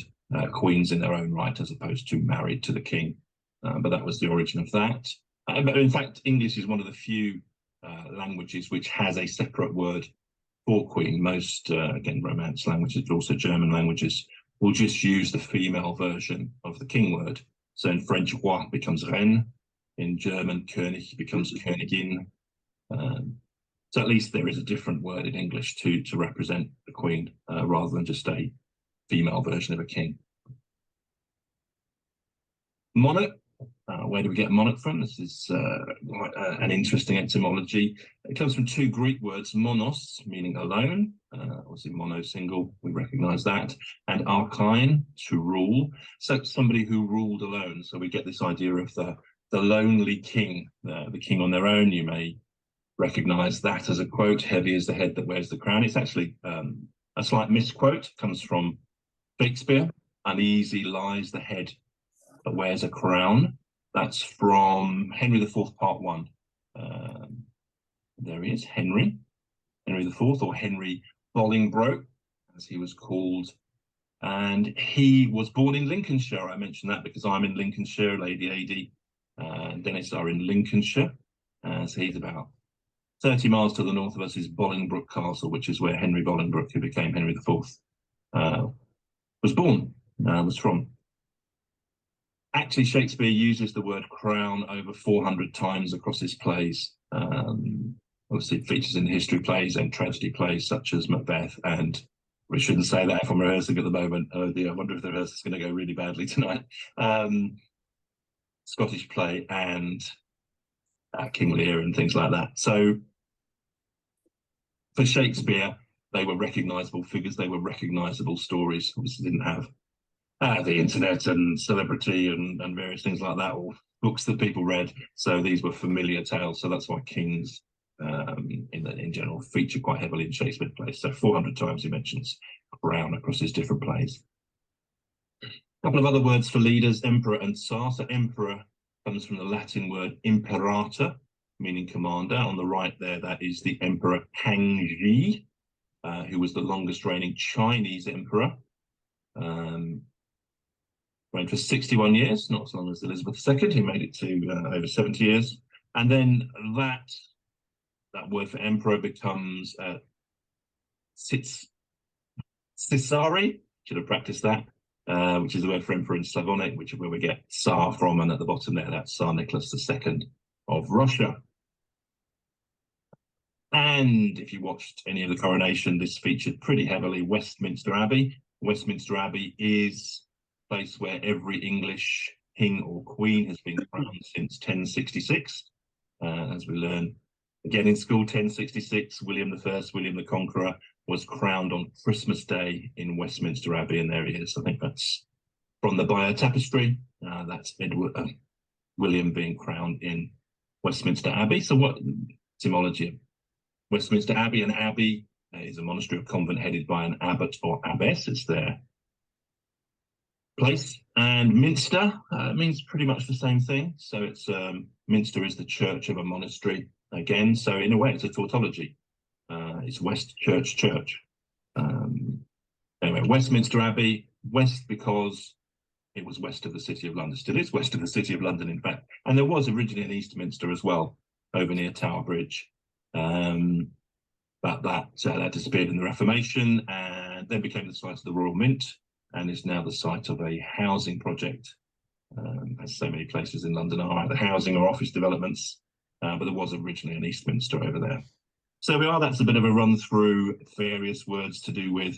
queens in their own right, as opposed to married to the king. But that was the origin of that. But in fact, English is one of the few languages which has a separate word for queen. Most, again, Romance languages, but also German languages, will just use the female version of the king word. So in French, roi becomes reine. In German, König becomes Königin. So at least there is a different word in English to represent the queen, rather than just a female version of a king. Monarch. Where do we get monarch from? This is an interesting etymology. It comes from two Greek words, monos, meaning alone, obviously mono, single, we recognize that, and archein, to rule. So somebody who ruled alone. So we get this idea of the lonely king, the king on their own. You may recognize that as a quote, heavy is the head that wears the crown. It's actually a slight misquote, comes from Shakespeare. Uneasy lies the head that wears a crown. That's from Henry IV, Part 1. There he is, Henry IV, or Henry Bolingbroke, as he was called. And he was born in Lincolnshire. I mentioned that because I'm in Lincolnshire, Lady Adi and Dennis are in Lincolnshire. So he's about 30 miles to the north of us is Bolingbroke Castle, which is where Henry Bolingbroke, who became Henry IV, was born, was from. Actually, Shakespeare uses the word crown over 400 times across his plays. Obviously, it features in history plays and tragedy plays such as Macbeth. And we shouldn't say that if I'm rehearsing at the moment. Oh dear, I wonder if the rehearsal is going to go really badly tonight. Scottish play and King Lear and things like that. So for Shakespeare, they were recognizable figures. They were recognizable stories. Obviously, didn't have the internet and celebrity and various things like that, or books that people read. So these were familiar tales. So that's why kings, in general, feature quite heavily in Shakespeare plays. So 400 times he mentions crown across his different plays. A couple of other words for leaders, emperor and tsar. So emperor comes from the Latin word imperator, meaning commander. On the right there, that is the Emperor Kangxi, who was the longest reigning Chinese emperor. Reigned for 61 years, not as long as Elizabeth II, who made it to over 70 years. And then that word for emperor becomes Caesari, should have practiced that, which is the word for emperor in Slavonic, which is where we get Tsar from, and at the bottom there, that's Tsar Nicholas II of Russia. And if you watched any of the coronation, this featured pretty heavily Westminster Abbey. Westminster Abbey is place where every English king or queen has been crowned since 1066. As we learn again in school, 1066, William I, William the Conqueror, was crowned on Christmas Day in Westminster Abbey, and there he is. I think that's from the Bio Tapestry. That's William being crowned in Westminster Abbey. So what etymology of Westminster Abbey? An abbey is a monastery or convent headed by an abbot or abbess. It's their place. And Minster means pretty much the same thing. So it's Minster is the church of a monastery again. So in a way, it's a tautology. It's West Church. Anyway, Westminster Abbey, west because it was west of the City of London. Still is west of the City of London, in fact. And there was originally an Eastminster as well, over near Tower Bridge. But that disappeared in the Reformation and then became the site of the Royal Mint and is now the site of a housing project. As so many places in London are either housing or office developments. But there was originally an Eastminster over there. So that's a bit of a run through various words to do with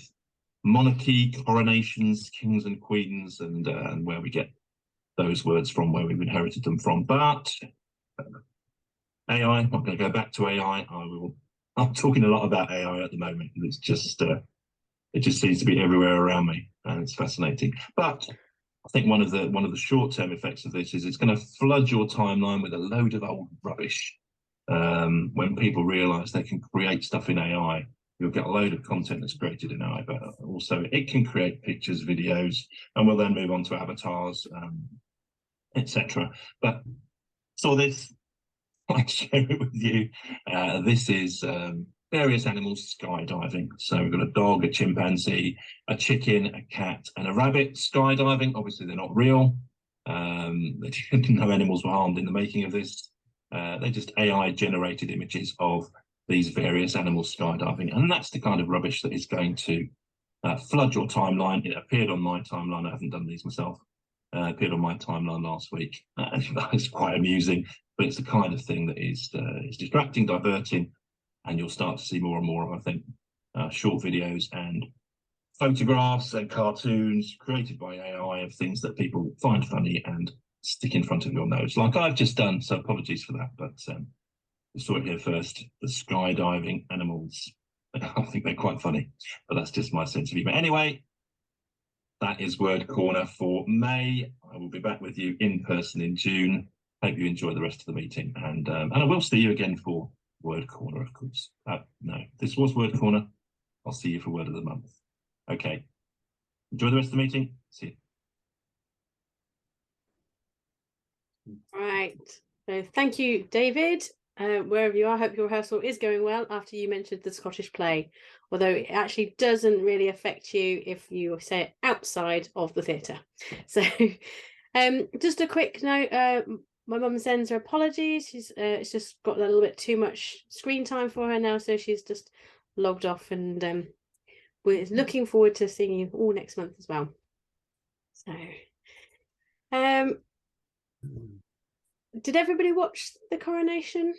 monarchy, coronations, kings and queens, and where we get those words from, where we've inherited them from. But AI, I'm not going to go back to AI. I'm talking a lot about AI at the moment. It's just it just seems to be everywhere around me, and it's fascinating. But I think one of the short-term effects of this is it's going to flood your timeline with a load of old rubbish. When people realise they can create stuff in AI, you'll get a load of content that's created in AI, but also it can create pictures, videos, and we'll then move on to avatars, etc. But saw this, I'd share it with you. This is various animals skydiving. So we've got a dog, a chimpanzee, a chicken, a cat, and a rabbit skydiving. Obviously, they're not real. No animals were harmed in the making of this. They're just AI-generated images of these various animals skydiving. And that's the kind of rubbish that is going to flood your timeline. It appeared on my timeline. I haven't done these myself. Appeared on my timeline last week. That was quite amusing, but it's the kind of thing that is distracting, diverting, and you'll start to see more and more of, I think, short videos and photographs and cartoons created by AI of things that people find funny and stick in front of your nose, like I've just done. So apologies for that, but you saw it here first. The skydiving animals. I think they're quite funny, but that's just my sense of humor. Anyway, that is Word Corner for May. I will be back with you in person in June. Hope you enjoy the rest of the meeting, and I will see you again for Word Corner, of course. No, this was Word Corner. I'll see you for Word of the Month. Okay. Enjoy the rest of the meeting. See you. Right. So thank you, David. Wherever you are, I hope your rehearsal is going well after you mentioned the Scottish play, although it actually doesn't really affect you if you say it outside of the theatre. So just a quick note, my mum sends her apologies. It's just got a little bit too much screen time for her now, so she's just logged off, and we're looking forward to seeing you all next month as well. So did everybody watch the coronation?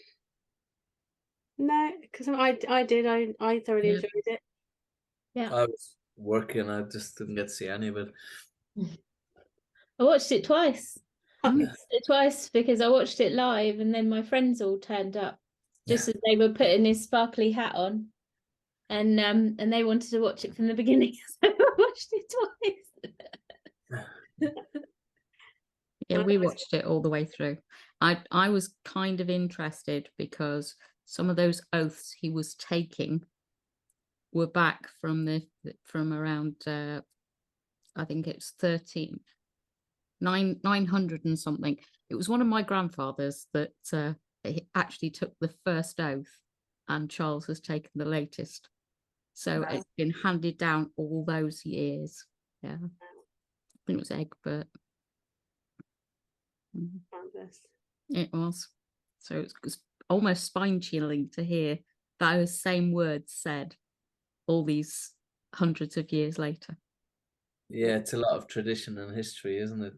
No, because I did. I thoroughly enjoyed it. Yeah, I was working. I just didn't get to see any of it. I watched it twice. Twice because I watched it live, and then my friends all turned up just as they were putting his sparkly hat on, and they wanted to watch it from the beginning, so I watched it twice. Yeah, we watched it all the way through. I was kind of interested because some of those oaths he was taking were back from around I think it's 900 and something. It was one of my grandfathers that he actually took the first oath, and Charles has taken the latest. So It's been handed down all those years. Yeah, I think it was Egbert. It was. So it was almost spine chilling to hear those same words said all these hundreds of years later. Yeah, it's a lot of tradition and history, isn't it?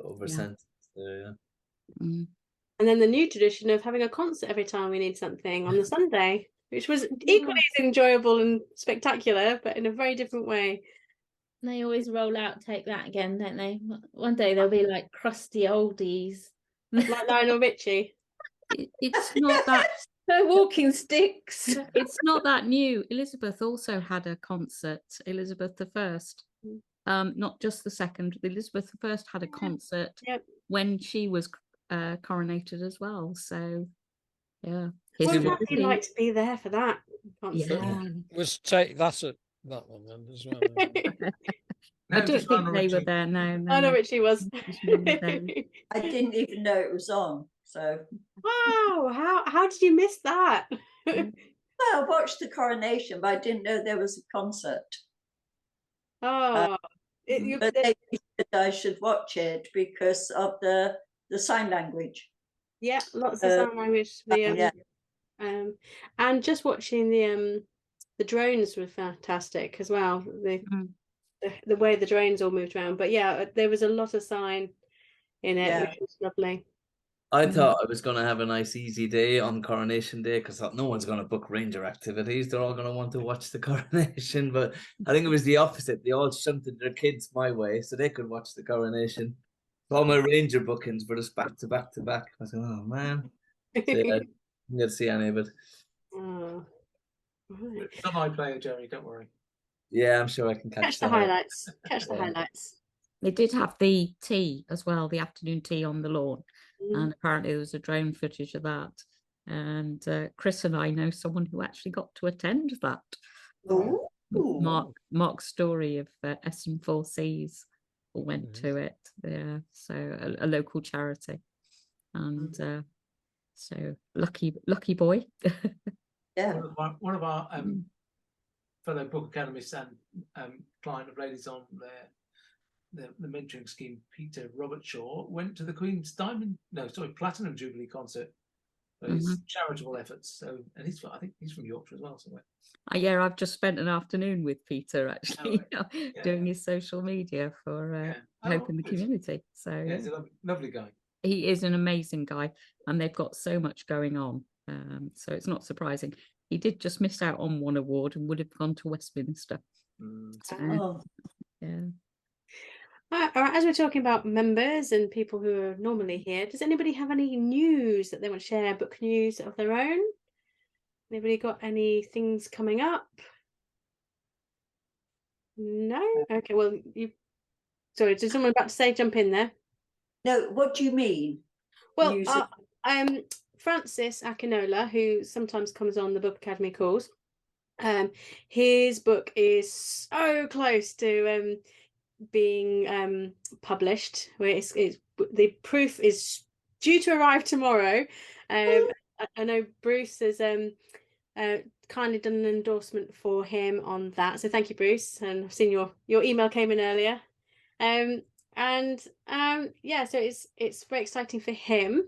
Over centuries. Yeah. And then the new tradition of having a concert every time we need something on the Sunday, which was equally as enjoyable and spectacular, but in a very different way. They always roll out, take that again, don't they? One day they'll be like crusty oldies. Like Lionel Richie. It's not that Her walking sticks. It's not that new. Elizabeth also had a concert. Elizabeth I. Not just the second. Elizabeth I had a concert when she was coronated as well. So, yeah. Wouldn't that be like to be there for that concert? Yeah. Was that's that one then as well. I don't think they were there. No. I know Richie was. I didn't even know it was on. So wow, how did you miss that? Well, I watched the coronation, but I didn't know there was a concert. Oh, but they said I should watch it because of the sign language. Yeah, lots of sign language. And just watching the drones were fantastic as well. The way the drones all moved around. But yeah, there was a lot of sign in it, which was lovely. I thought I was going to have a nice easy day on Coronation Day because I thought no one's going to book ranger activities. They're all going to want to watch the coronation. But I think it was the opposite. They all shunted their kids my way so they could watch the coronation. All my ranger bookings were just back to back to back. I was like, oh, man. So, yeah, I didn't get to see any of it. Oh, right. It's on iPlayer, Jerry, don't worry. Yeah, I'm sure I can catch the highlights. Catch the highlights. They did have the tea as well, the afternoon tea on the lawn. And apparently there was a drone footage of that. And Chris and I know someone who actually got to attend that. Mark Story of S&4Cs went to it. Yeah, so a local charity. And so lucky boy. Yeah. One of our fellow book academies and client of Ladies on the mentoring scheme, Peter Robert Shaw, went to the Queen's Platinum Jubilee concert for his charitable efforts. So, and I think he's from Yorkshire as well somewhere. Yeah, I've just spent an afternoon with Peter actually doing his social media for helping the community. So he's a lovely guy. He is an amazing guy, and they've got so much going on. So it's not surprising. He did just miss out on one award and would have gone to Westminster. So, yeah. All right, as we're talking about members and people who are normally here, does anybody have any news that they want to share, book news of their own? Anybody got any things coming up? No? Okay, well, sorry, did someone about to say jump in there? No, what do you mean? Well, Francis Akinola, who sometimes comes on the Book Academy calls, his book is so close to being published. Where the proof is due to arrive tomorrow. I know Bruce has kindly done an endorsement for him on that, so thank you, Bruce. And I've seen your email came in earlier. Yeah, so it's very exciting for him,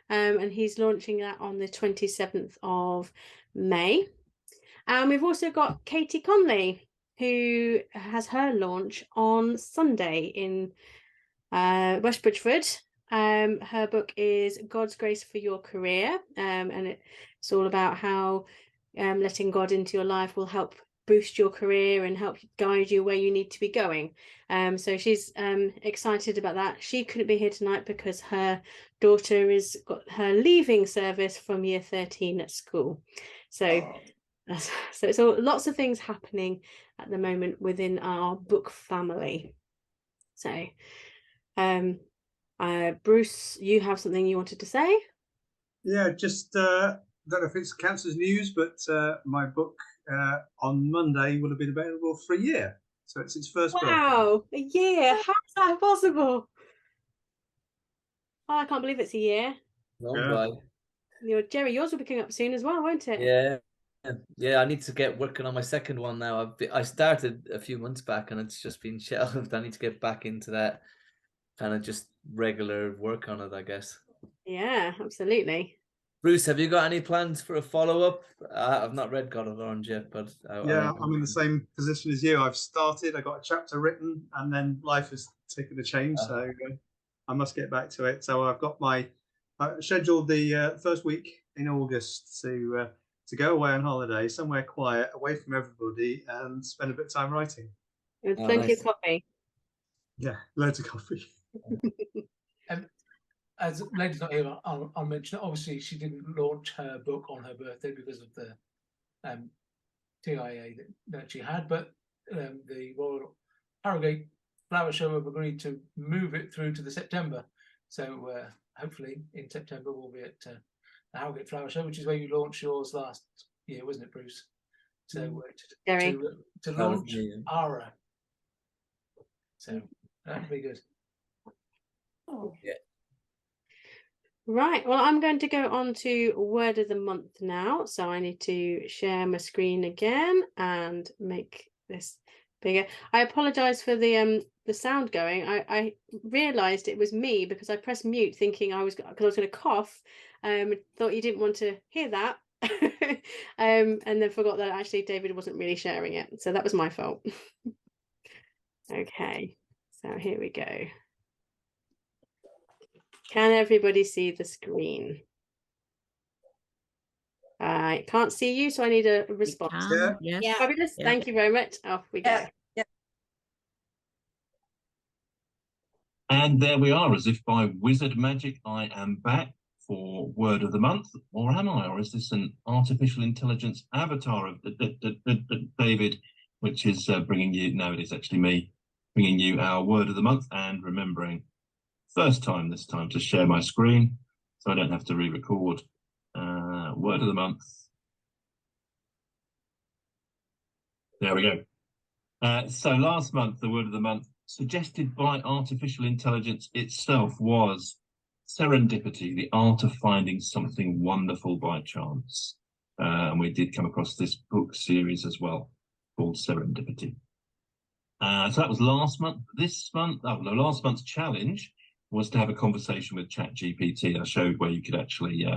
and he's launching that on the 27th of May. And we've also got Katie Conley, who has her launch on Sunday in West Bridgeford. Her book is God's Grace for Your Career, and it's all about how letting God into your life will help boost your career and help guide you where you need to be going. So she's excited about that. She couldn't be here tonight because her daughter has got her leaving service from year 13 at school. So it's all lots of things happening at the moment within our book family. So Bruce, you have something you wanted to say? Yeah, just don't know if it counts as news, but my book on Monday will have been available for a year. So it's its first birthday. Wow, a year. How is that possible? Oh, I can't believe it's a year. Jerry, yours will be coming up soon as well, won't it? Yeah, I need to get working on my second one now. I started a few months back and it's just been shelved. I need to get back into that kind of just regular work on it, I guess. Yeah, absolutely. Bruce, have you got any plans for a follow-up? I've not read God of Orange yet, but I'm in the same position as you. I've started, I got a chapter written, and then life has taken a change, so I must get back to it. So I've got my scheduled the first week in August to go away on holiday, somewhere quiet, away from everybody, and spend a bit of time writing. With plenty of coffee. Yeah, loads of coffee. as Lady's not here, I'll mention it. Obviously, she didn't launch her book on her birthday because of the TIA that she had, but the Royal Harrogate Flower Show have agreed to move it through to the September. So hopefully in September we'll be at the Harrogate Flower Show, which is where you launched yours last year, wasn't it, Bruce? So to launch Ara. So that'd be good. Oh. Yeah. Right, well, I'm going to go on to word of the month now. So I need to share my screen again and make this bigger. I apologize for the sound going. I realized it was me because I pressed mute thinking I was going to cough. Thought you didn't want to hear that. And then forgot that actually David wasn't really sharing it. So that was my fault. Okay, so here we go. Can everybody see the screen? I can't see you, so I need a response. Yes. Yeah. Fabulous. Yeah. Thank you very much. Off we go. Yeah. And there we are, as if by wizard magic, I am back for word of the month. Or am I? Or is this an artificial intelligence avatar of David, which is bringing you, no, it is actually me, bringing you our word of the month and remembering first time this time to share my screen so I don't have to re-record. Word of the month. There we go. So last month, the word of the month suggested by artificial intelligence itself was serendipity, the art of finding something wonderful by chance. And we did come across this book series as well called Serendipity. So that was last month. This month, last month's challenge was to have a conversation with ChatGPT. I showed where you could actually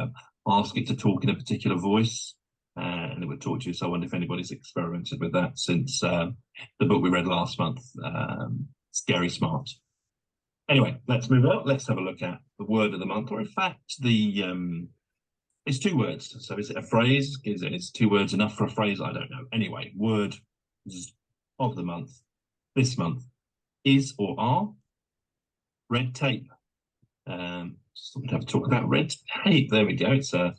ask it to talk in a particular voice, and it would talk to you. So I wonder if anybody's experimented with that since the book we read last month, Scary Smart. Anyway, let's move on. Let's have a look at the word of the month, or in fact, it's two words. So is it a phrase? Is 2 words enough for a phrase? I don't know. Anyway, word of the month this month is or are red tape. So we'd have to talk about red tape. There we go. It's an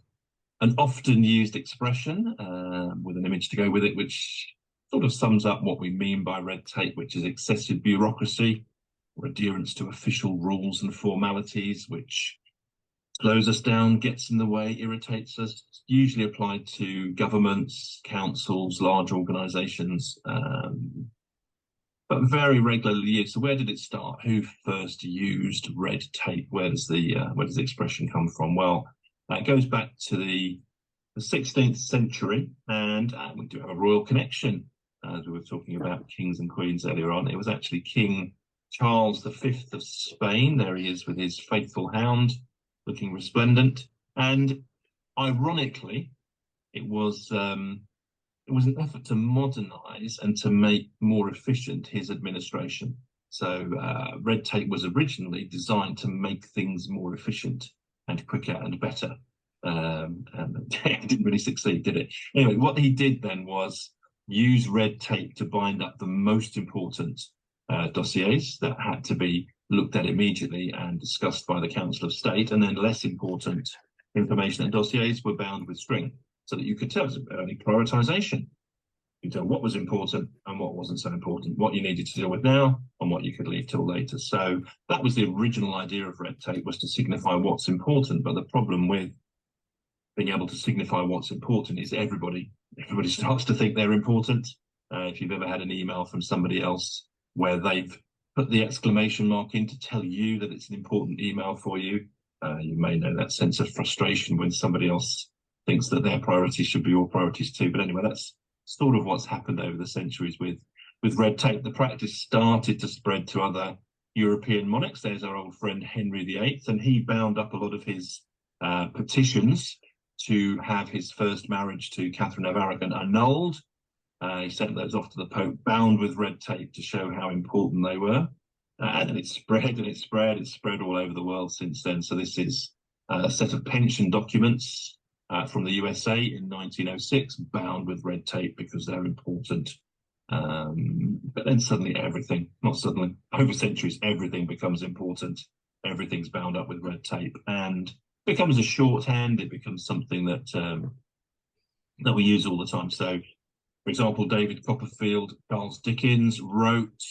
often used expression with an image to go with it, which sort of sums up what we mean by red tape, which is excessive bureaucracy or adherence to official rules and formalities, which slows us down, gets in the way, irritates us. It's usually applied to governments, councils, large organisations, but very regularly used. So where did it start? Who first used red tape? Where does the expression come from? Well, it goes back to the 16th century, and we do have a royal connection. As we were talking about kings and queens earlier on, it was actually King Charles V of Spain. There he is with his faithful hound, looking resplendent. And ironically, it was an effort to modernize and to make more efficient his administration. So red tape was originally designed to make things more efficient and quicker and better. And it didn't really succeed, did it? Anyway, what he did then was use red tape to bind up the most important dossiers that had to be looked at immediately and discussed by the Council of State, and then less important information and dossiers were bound with string, so that you could tell it was early prioritization. You tell what was important and what wasn't so important, what you needed to deal with now and what you could leave till later. So that was the original idea of red tape, was to signify what's important. But the problem with being able to signify what's important is everybody starts to think they're important. If you've ever had an email from somebody else where they've put the exclamation mark in to tell you that it's an important email for you, you may know that sense of frustration when somebody else thinks that their priorities should be your priorities too. But anyway, that's sort of what's happened over the centuries with red tape. The practice started to spread to other European monarchs. There's our old friend Henry VIII, and he bound up a lot of his petitions to have his first marriage to Catherine of Aragon annulled. He sent those off to the Pope, bound with red tape to show how important they were. And then it spread and it spread all over the world since then. So this is a set of pension documents from the USA in 1906, bound with red tape because they're important. But then suddenly everything, not suddenly, over centuries, everything becomes important. everything's bound up with red tape, and becomes a shorthand. It becomes something that that we use all the time. So, for example, David Copperfield, Charles Dickens wrote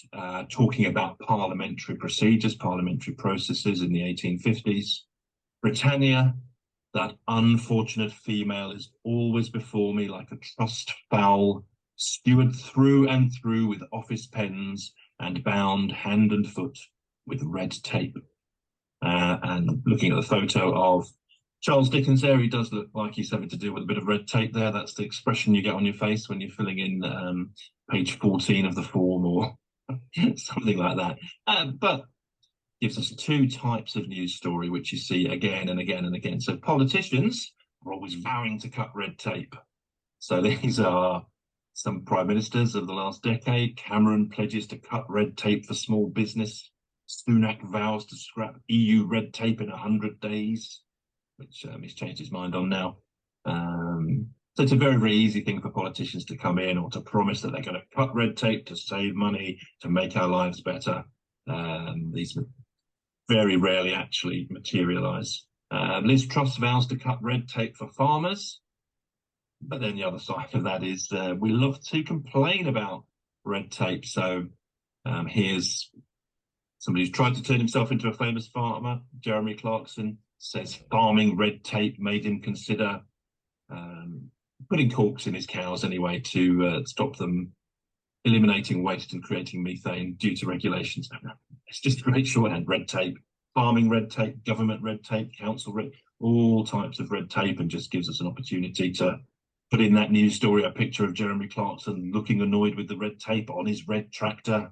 talking about parliamentary procedures, parliamentary processes in the 1850s. Britannia, that unfortunate female is always before me like a trussed fowl, skewered through and through with office pens and bound hand and foot with red tape. And looking at the photo of Charles Dickens there, he does look like he's having to deal with a bit of red tape there. That's the expression you get on your face when you're filling in page 14 of the form or something like that. But gives us two types of news story, which you see again and again and again. So politicians are always vowing to cut red tape. So these are some prime ministers of the last decade. Cameron pledges to cut red tape for small business. Sunak vows to scrap EU red tape in 100 days, which he's changed his mind on now. So it's a very, very easy thing for politicians to come in or to promise that they're going to cut red tape to save money, to make our lives better. These very rarely actually materialise. Liz Truss vows to cut red tape for farmers. But then the other side of that is we love to complain about red tape. So here's somebody who's tried to turn himself into a famous farmer. Jeremy Clarkson says farming red tape made him consider putting corks in his cows anyway to stop them eliminating waste and creating methane due to regulations. It's just great shorthand. Red tape, farming red tape, government red tape, council red, all types of red tape, and just gives us an opportunity to put in that news story a picture of Jeremy Clarkson looking annoyed with the red tape on his red tractor.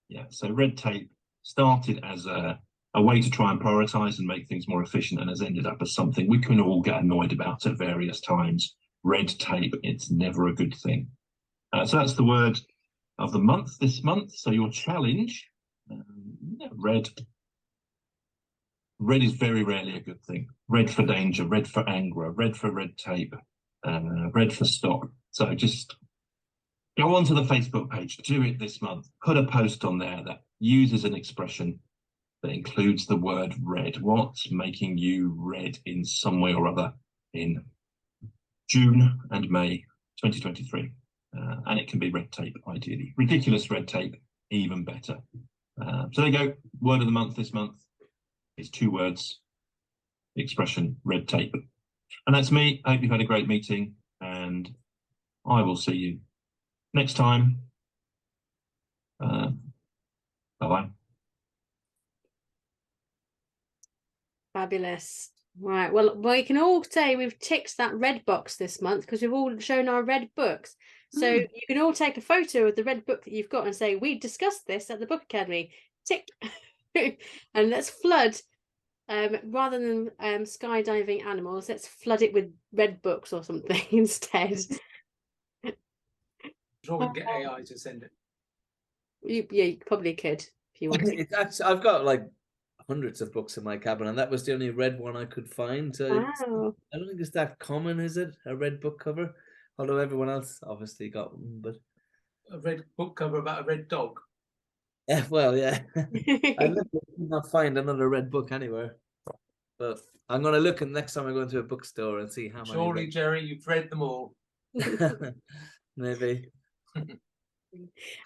Yeah, so red tape started as a way to try and prioritise and make things more efficient, and has ended up as something we can all get annoyed about at various times. Red tape, it's never a good thing. So that's the word of the month this month. So your challenge, red. Red is very rarely a good thing. Red for danger, red for anger, red for red tape, red for stop. So just go onto the Facebook page, do it this month. Put a post on there that uses an expression that includes the word red. What's making you red in some way or other in June and May 2023? And it can be red tape, ideally. Ridiculous red tape, even better. So there you go. Word of the month this month is two words, the expression red tape. And that's me. I hope you've had a great meeting, and I will see you next time. Bye-bye. Fabulous. Right. Well, we can all say we've ticked that red box this month because we've all shown our red books. So you can all take a photo of the red book that you've got and say, we discussed this at the Book Academy. Tick. And let's flood, rather than skydiving animals, let's flood it with red books or something instead. Sure, we can get AI to send it. You probably could if you want. It's actually, I've got like hundreds of books in my cabinet, and that was the only red one I could find. So Wow. I don't think it's that common, is it? A red book cover? Although everyone else obviously got one, but A red book cover about a red dog. yeah, well, yeah. I did not find another red book anywhere, but I'm going to look next time I go into a bookstore and see how many. Surely, Jerry, you've read them all. Maybe.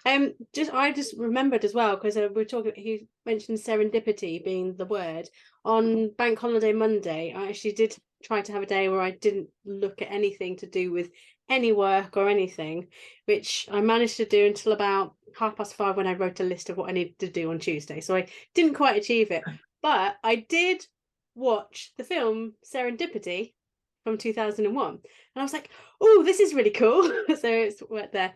I just remembered as well, because we're talking, he mentioned serendipity being the word. On Bank Holiday Monday, I actually did try to have a day where I didn't look at anything to do with any work or anything, which I managed to do until about 5:30 when I wrote a list of what I needed to do on Tuesday. So I didn't quite achieve it, but I did watch the film Serendipity from 2001, and I was like, oh, this is really cool. So it's right there.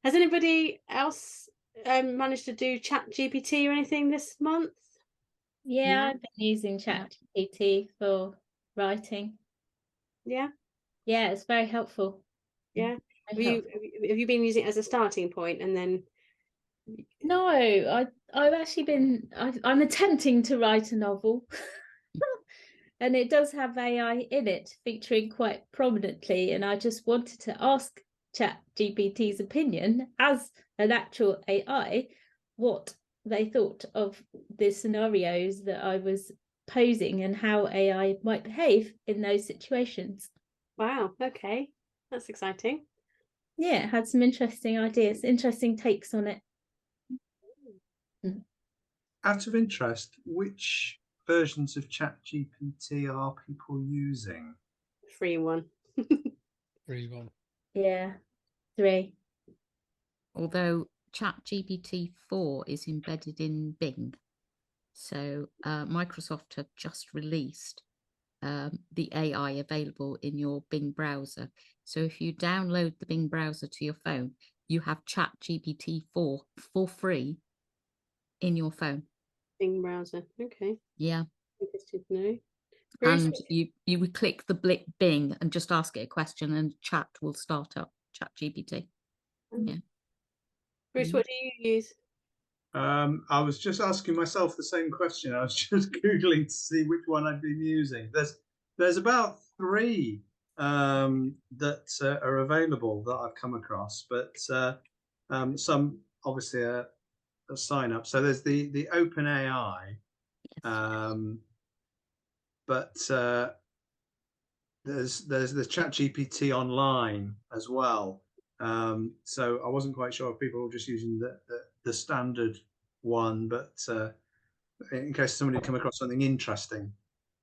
Has anybody else managed to do ChatGPT or anything this month? Yeah, No? I've been using ChatGPT for writing. Yeah, Yeah, it's very helpful. yeah. Very Have you been using it as a starting point and then? No, I've actually been. I'm attempting to write a novel, and it does have AI in it, featuring quite prominently. And I just wanted to ask ChatGPT's opinion as an actual AI, what they thought of the scenarios that I was posing and how AI might behave in those situations. Wow. Okay, that's exciting. Yeah, it had some interesting ideas, interesting takes on it. Out of interest, which versions of ChatGPT are people using? Free one. Free one. Yeah, 3. Although ChatGPT 4 is embedded in Bing. So Microsoft have just released the AI available in your Bing browser. So if you download the Bing browser to your phone, you have ChatGPT 4 for free in your phone. Bing browser. Okay. Yeah. Interested to know. Bruce? And you would click the Bing and just ask it a question, and chat will start up. ChatGPT. Yeah. Bruce, what do you use? I was just asking myself the same question. I was just Googling to see which one I've been using. There's about 3 that are available that I've come across, but some obviously are a sign up. So there's the OpenAI, but there's the ChatGPT online as well. So I wasn't quite sure if people were just using the standard one, but in case somebody had come across something interesting,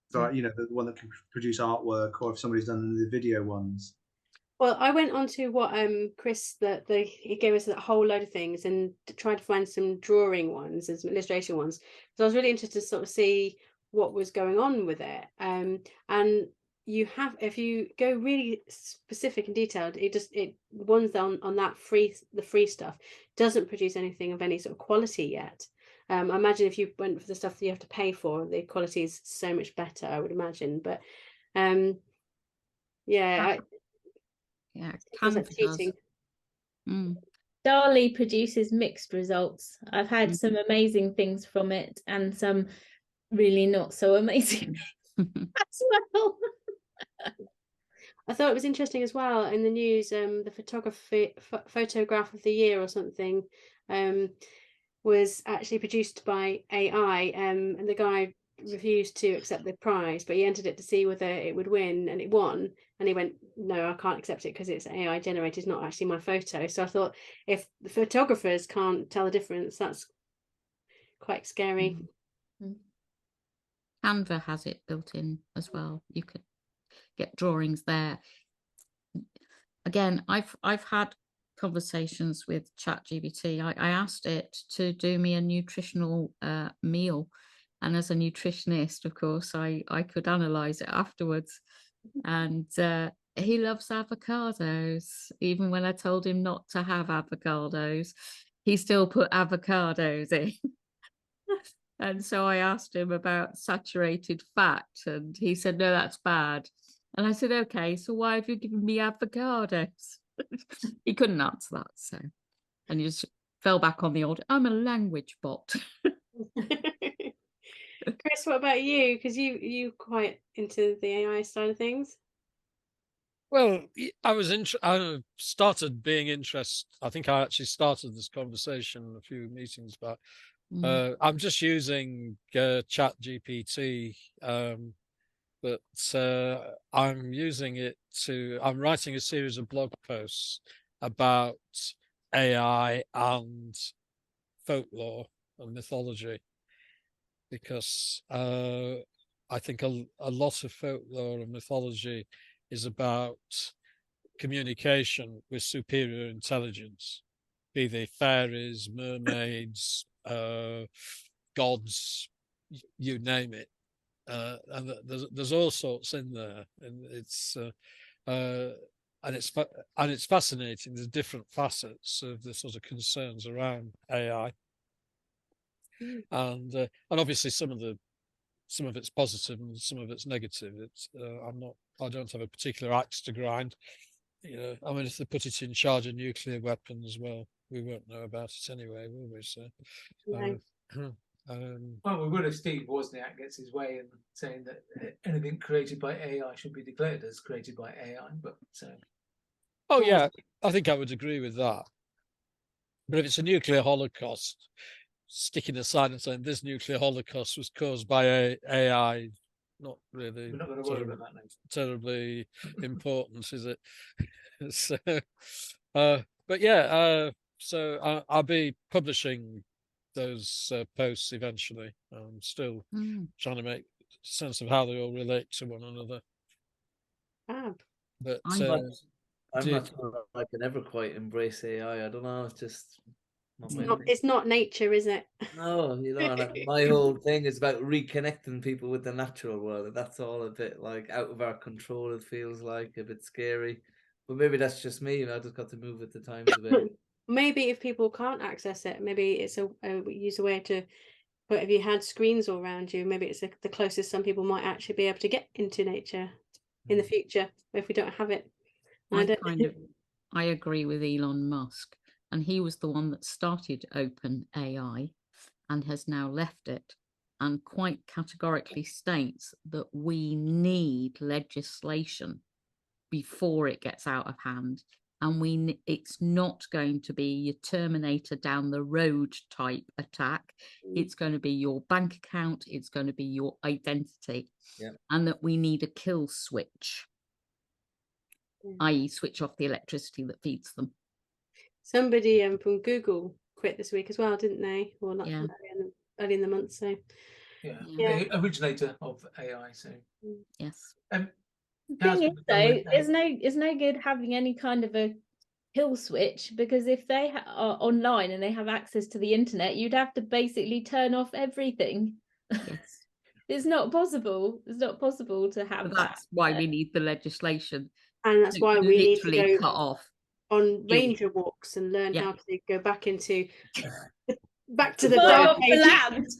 so you know, the one that can produce artwork, or if somebody's done the video ones. Well, I went on to what Chris he gave us a whole load of things and tried to find some drawing ones and some illustration ones. So I was really interested to sort of see what was going on with it. And you have, if you go really specific and detailed, it ones on that the free stuff doesn't produce anything of any sort of quality yet. I imagine if you went for the stuff that you have to pay for, the quality is so much better, I would imagine. But yeah, Canva does. DALL-E produces mixed results. I've had some amazing things from it and some really not so amazing as well. I thought it was interesting as well in the news, the photograph of the year or something was actually produced by AI, and the guy refused to accept the prize, but he entered it to see whether it would win, and it won, and he went, no, I can't accept it because it's AI generated, it's not actually my photo. So I thought, if the photographers can't tell the difference, that's quite scary. Canva has it built in as well. You could get drawings there. Again, I've had conversations with ChatGPT. I asked it to do me a nutritional meal, and as a nutritionist, of course, I could analyze it afterwards. And he loves avocados. Even when I told him not to have avocados, he still put avocados in. And so I asked him about saturated fat, and he said, no, that's bad. And I said, okay, so why have you given me avocados? He couldn't answer that. So, and he just fell back on the old, I'm a language bot. Chris, what about you? Because you quite into the AI side of things. Well, I started being interested. I think I actually started this conversation a few meetings back. I'm just using ChatGPT, but I'm using it I'm writing a series of blog posts about AI and folklore and mythology, because I think a lot of folklore and mythology is about communication with superior intelligence, be they fairies, mermaids, gods, you name it. And there's all sorts in there, and it's fascinating, the different facets of the sort of concerns around AI, and obviously some of it's positive and some of it's negative. I don't have a particular axe to grind. You know, I mean, if they put it in charge of nuclear weapons, well, we won't know about it anyway, will we? So, well, we will if Steve Wozniak gets his way in saying that anything created by AI should be declared as created by AI. But oh yeah, I think I would agree with that. But if it's a nuclear holocaust, sticking aside and saying this nuclear holocaust was caused by AI, not really We're not going to worry about that now. terribly important, is it? So, but yeah, so I'll be publishing those posts eventually. I'm still trying to make sense of how they all relate to one another. But I'm not sure I can ever quite embrace AI. I don't know. It's just it's not nature, is it? No, and my whole thing is about reconnecting people with the natural world, and that's all a bit like out of our control. It feels like a bit scary, but maybe that's just me. I just got to move with the times a bit. Maybe if people can't access it, maybe it's use a way to. But if you had screens all around you, maybe it's the closest some people might actually be able to get into nature in the future if we don't have it. I agree with Elon Musk, and he was the one that started Open AI and has now left it, and quite categorically states that we need legislation before it gets out of hand. And it's not going to be your Terminator down the road type attack. It's going to be your bank account. It's going to be your identity. And that we need a kill switch, i.e. switch off the electricity that feeds them. Somebody from Google quit this week as well, didn't they? Or not early in the month. So the originator of AI. So yes. The thing is, though, it's no good having any kind of a kill switch, because if they are online and they have access to the internet, you'd have to basically turn off everything. Yes. It's not possible. It's not possible to have. That's why we need the legislation, and that's why we need to go cut off on ranger walks and learn how to go back to the dark ages.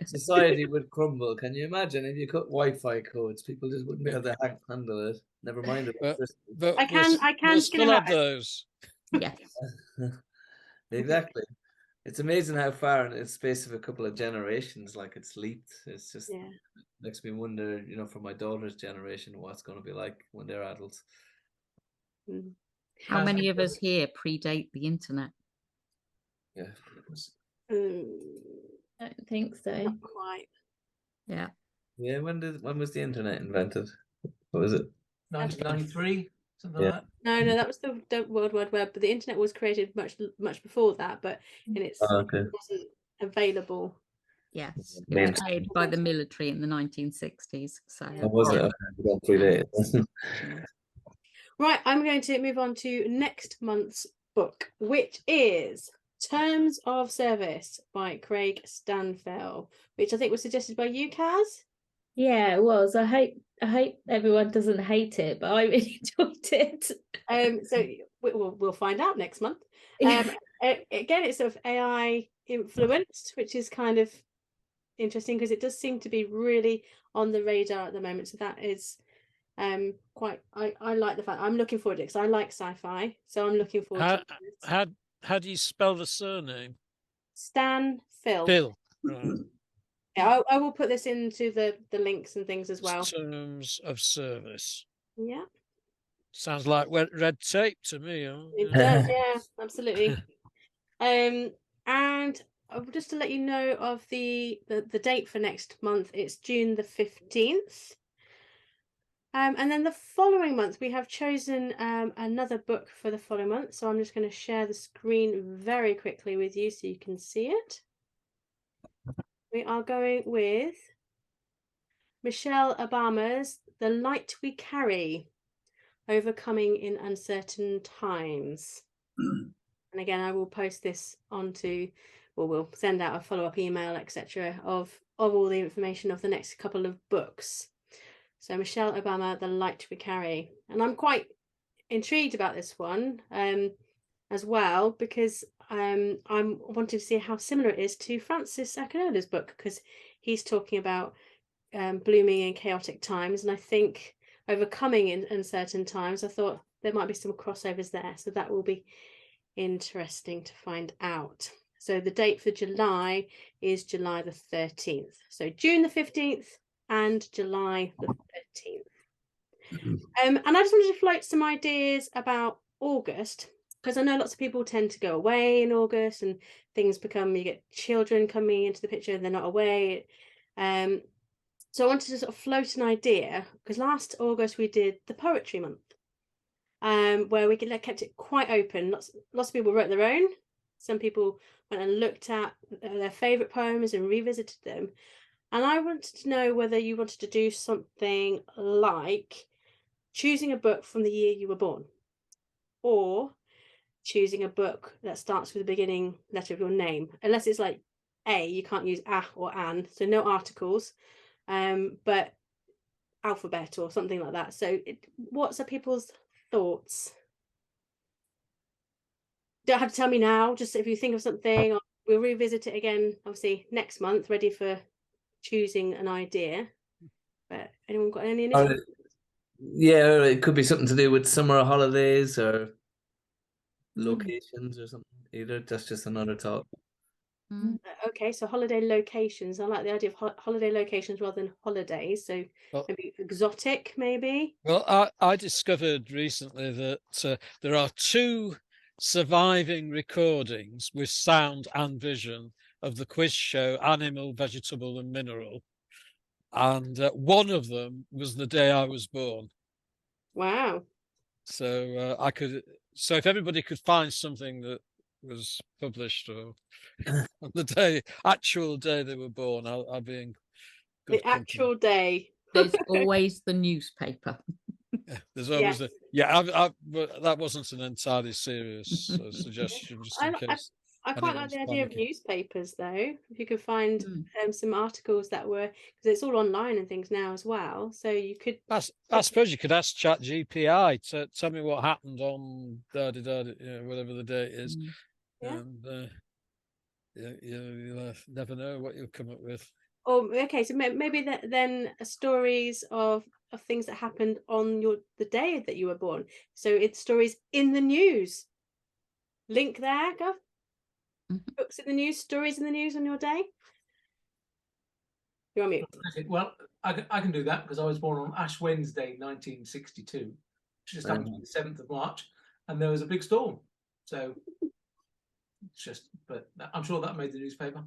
Society would crumble. Can you imagine if you cut Wi-Fi codes? People just wouldn't be able to handle it. Never mind it. But I can still have those. Yes. Exactly. It's amazing how far in the space of a couple of generations, like it's leaped. It's just makes me wonder, for my daughter's generation, what's going to be like when they're adults. How many of us here predate the internet? Yeah. I don't think so. Not quite. Yeah. Yeah. When was the internet invented? What was it? 1993, something like that. No, that was the World Wide Web, but the internet was created much before that, but it wasn't available. Yes, it was made by the military in the 1960s. So was it? Right, I'm going to move on to next month's book, which is Terms of Service by Craig Stanfill, which I think was suggested by you, Kaz. Yeah, it was. I hope everyone doesn't hate it, but I really enjoyed it. So we'll find out next month. Again, it's sort of AI influenced, which is kind of interesting because it does seem to be really on the radar at the moment. So that is quite. I like the fact. I'm looking forward to it because I like sci-fi. So I'm looking forward to it. How do you spell the surname? Stanfill. Phil. Right. Yeah, I will put this into the links and things as well. Terms of service. Yeah. Sounds like red tape to me. It does, yeah, absolutely. And just to let you know of the date for next month, it's June the 15th. And then the following month, we have chosen another book for the following month. So I'm just going to share the screen very quickly with you so you can see it. We are going with Michelle Obama's The Light We Carry, Overcoming in Uncertain Times. And again, I will post this we'll send out a follow-up email, etc., of all the information of the next couple of books. So Michelle Obama, The Light We Carry. And I'm quite intrigued about this one as well, because I'm wanting to see how similar it is to Francis Akinola's book, because he's talking about blooming in chaotic times. And I think overcoming in uncertain times, I thought there might be some crossovers there. So that will be interesting to find out. So the date for July is July the 13th. So June the 15th and July the 13th. And I just wanted to float some ideas about August. because I know lots of people tend to go away in August and things become, you get children coming into the picture and they're not away. So I wanted to sort of float an idea, because last August we did the poetry month, where we kept it quite open. Lots of people wrote their own. Some people went and looked at their favourite poems and revisited them. And I wanted to know whether you wanted to do something like choosing a book from the year you were born, or choosing a book that starts with the beginning letter of your name, unless it's like A, you can't use A or An, so no articles, but alphabet or something like that. So what's people's thoughts? Don't have to tell me now, just if you think of something, we'll revisit it again obviously next month, ready for choosing an idea. But anyone got any initial? Yeah, it could be something to do with summer holidays or locations or something. Either that's just another thought. Okay, so holiday locations. I like the idea of holiday locations rather than holidays. So Well, maybe exotic, maybe. Well, I discovered recently that there are 2 surviving recordings with sound and vision of the quiz show Animal, Vegetable and Mineral. And one of them was the day I was born. Wow. So so if everybody could find something that was published or on the actual day they were born, I'll be in good The actual day. There's always the newspaper. Yeah, there's always but that wasn't an entirely serious suggestion, just in case. I quite like anyone's the idea of panicking. newspapers, though. If you could find some articles that were, because it's all online and things now as well, so you could. I suppose you could ask ChatGPT to tell me what happened on whatever the date is, and you'll never know what you'll come up with. Oh, okay. So maybe then stories of things that happened on the day that you were born. So it's stories in the news. Link there, Gov. Books in the news, stories in the news on your day. You're on mute. Well, I can do that because I was born on Ash Wednesday, 1962, which just happened to be the 7th of March, and there was a big storm. So it's just, but I'm sure that made the newspaper.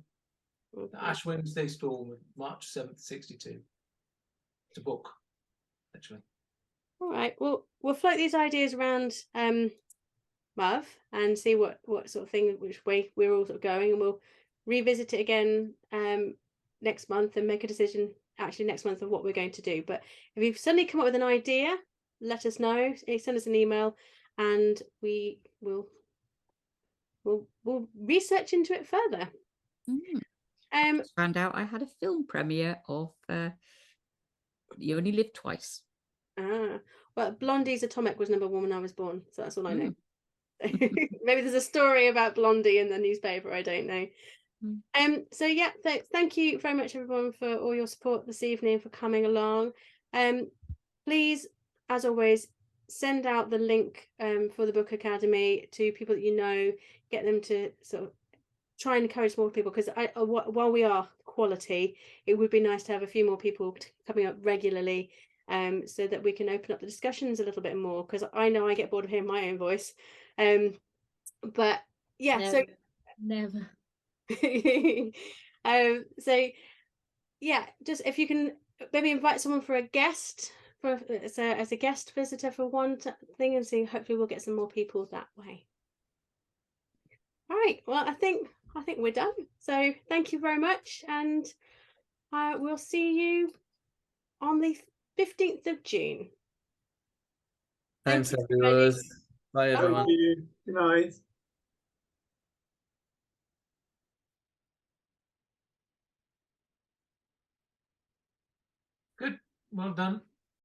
The Ash Wednesday storm, March 7th, 62. It's a book, actually. All right. Well, we'll float these ideas around Mav and see what sort of thing, which way we're all sort of going, and we'll revisit it again next month and make a decision actually next month of what we're going to do. But if you've suddenly come up with an idea, let us know. Send us an email, and we'll research into it further. Found out I had a film premiere of You Only Live Twice. Well, Blondie's Atomic was #1 when I was born, so that's all I know. Maybe there's a story about Blondie in the newspaper, I don't know. So yeah, thank you very much everyone for all your support this evening, for coming along. Please, as always, send out the link for the Book Academy to people that you know, get them to sort of try and encourage more people, because while we are quality, it would be nice to have a few more people coming up regularly, so that we can open up the discussions a little bit more, because I know I get bored of hearing my own voice. But yeah, never. So yeah, just if you can maybe invite someone for a guest, as a guest visitor for one thing, and see, hopefully we'll get some more people that way. All right, well, I think we're done. So thank you very much, and we'll see you on the 15th of June. Thanks, everyone. Bye, everyone. Thank you. Good night. Good. Well done.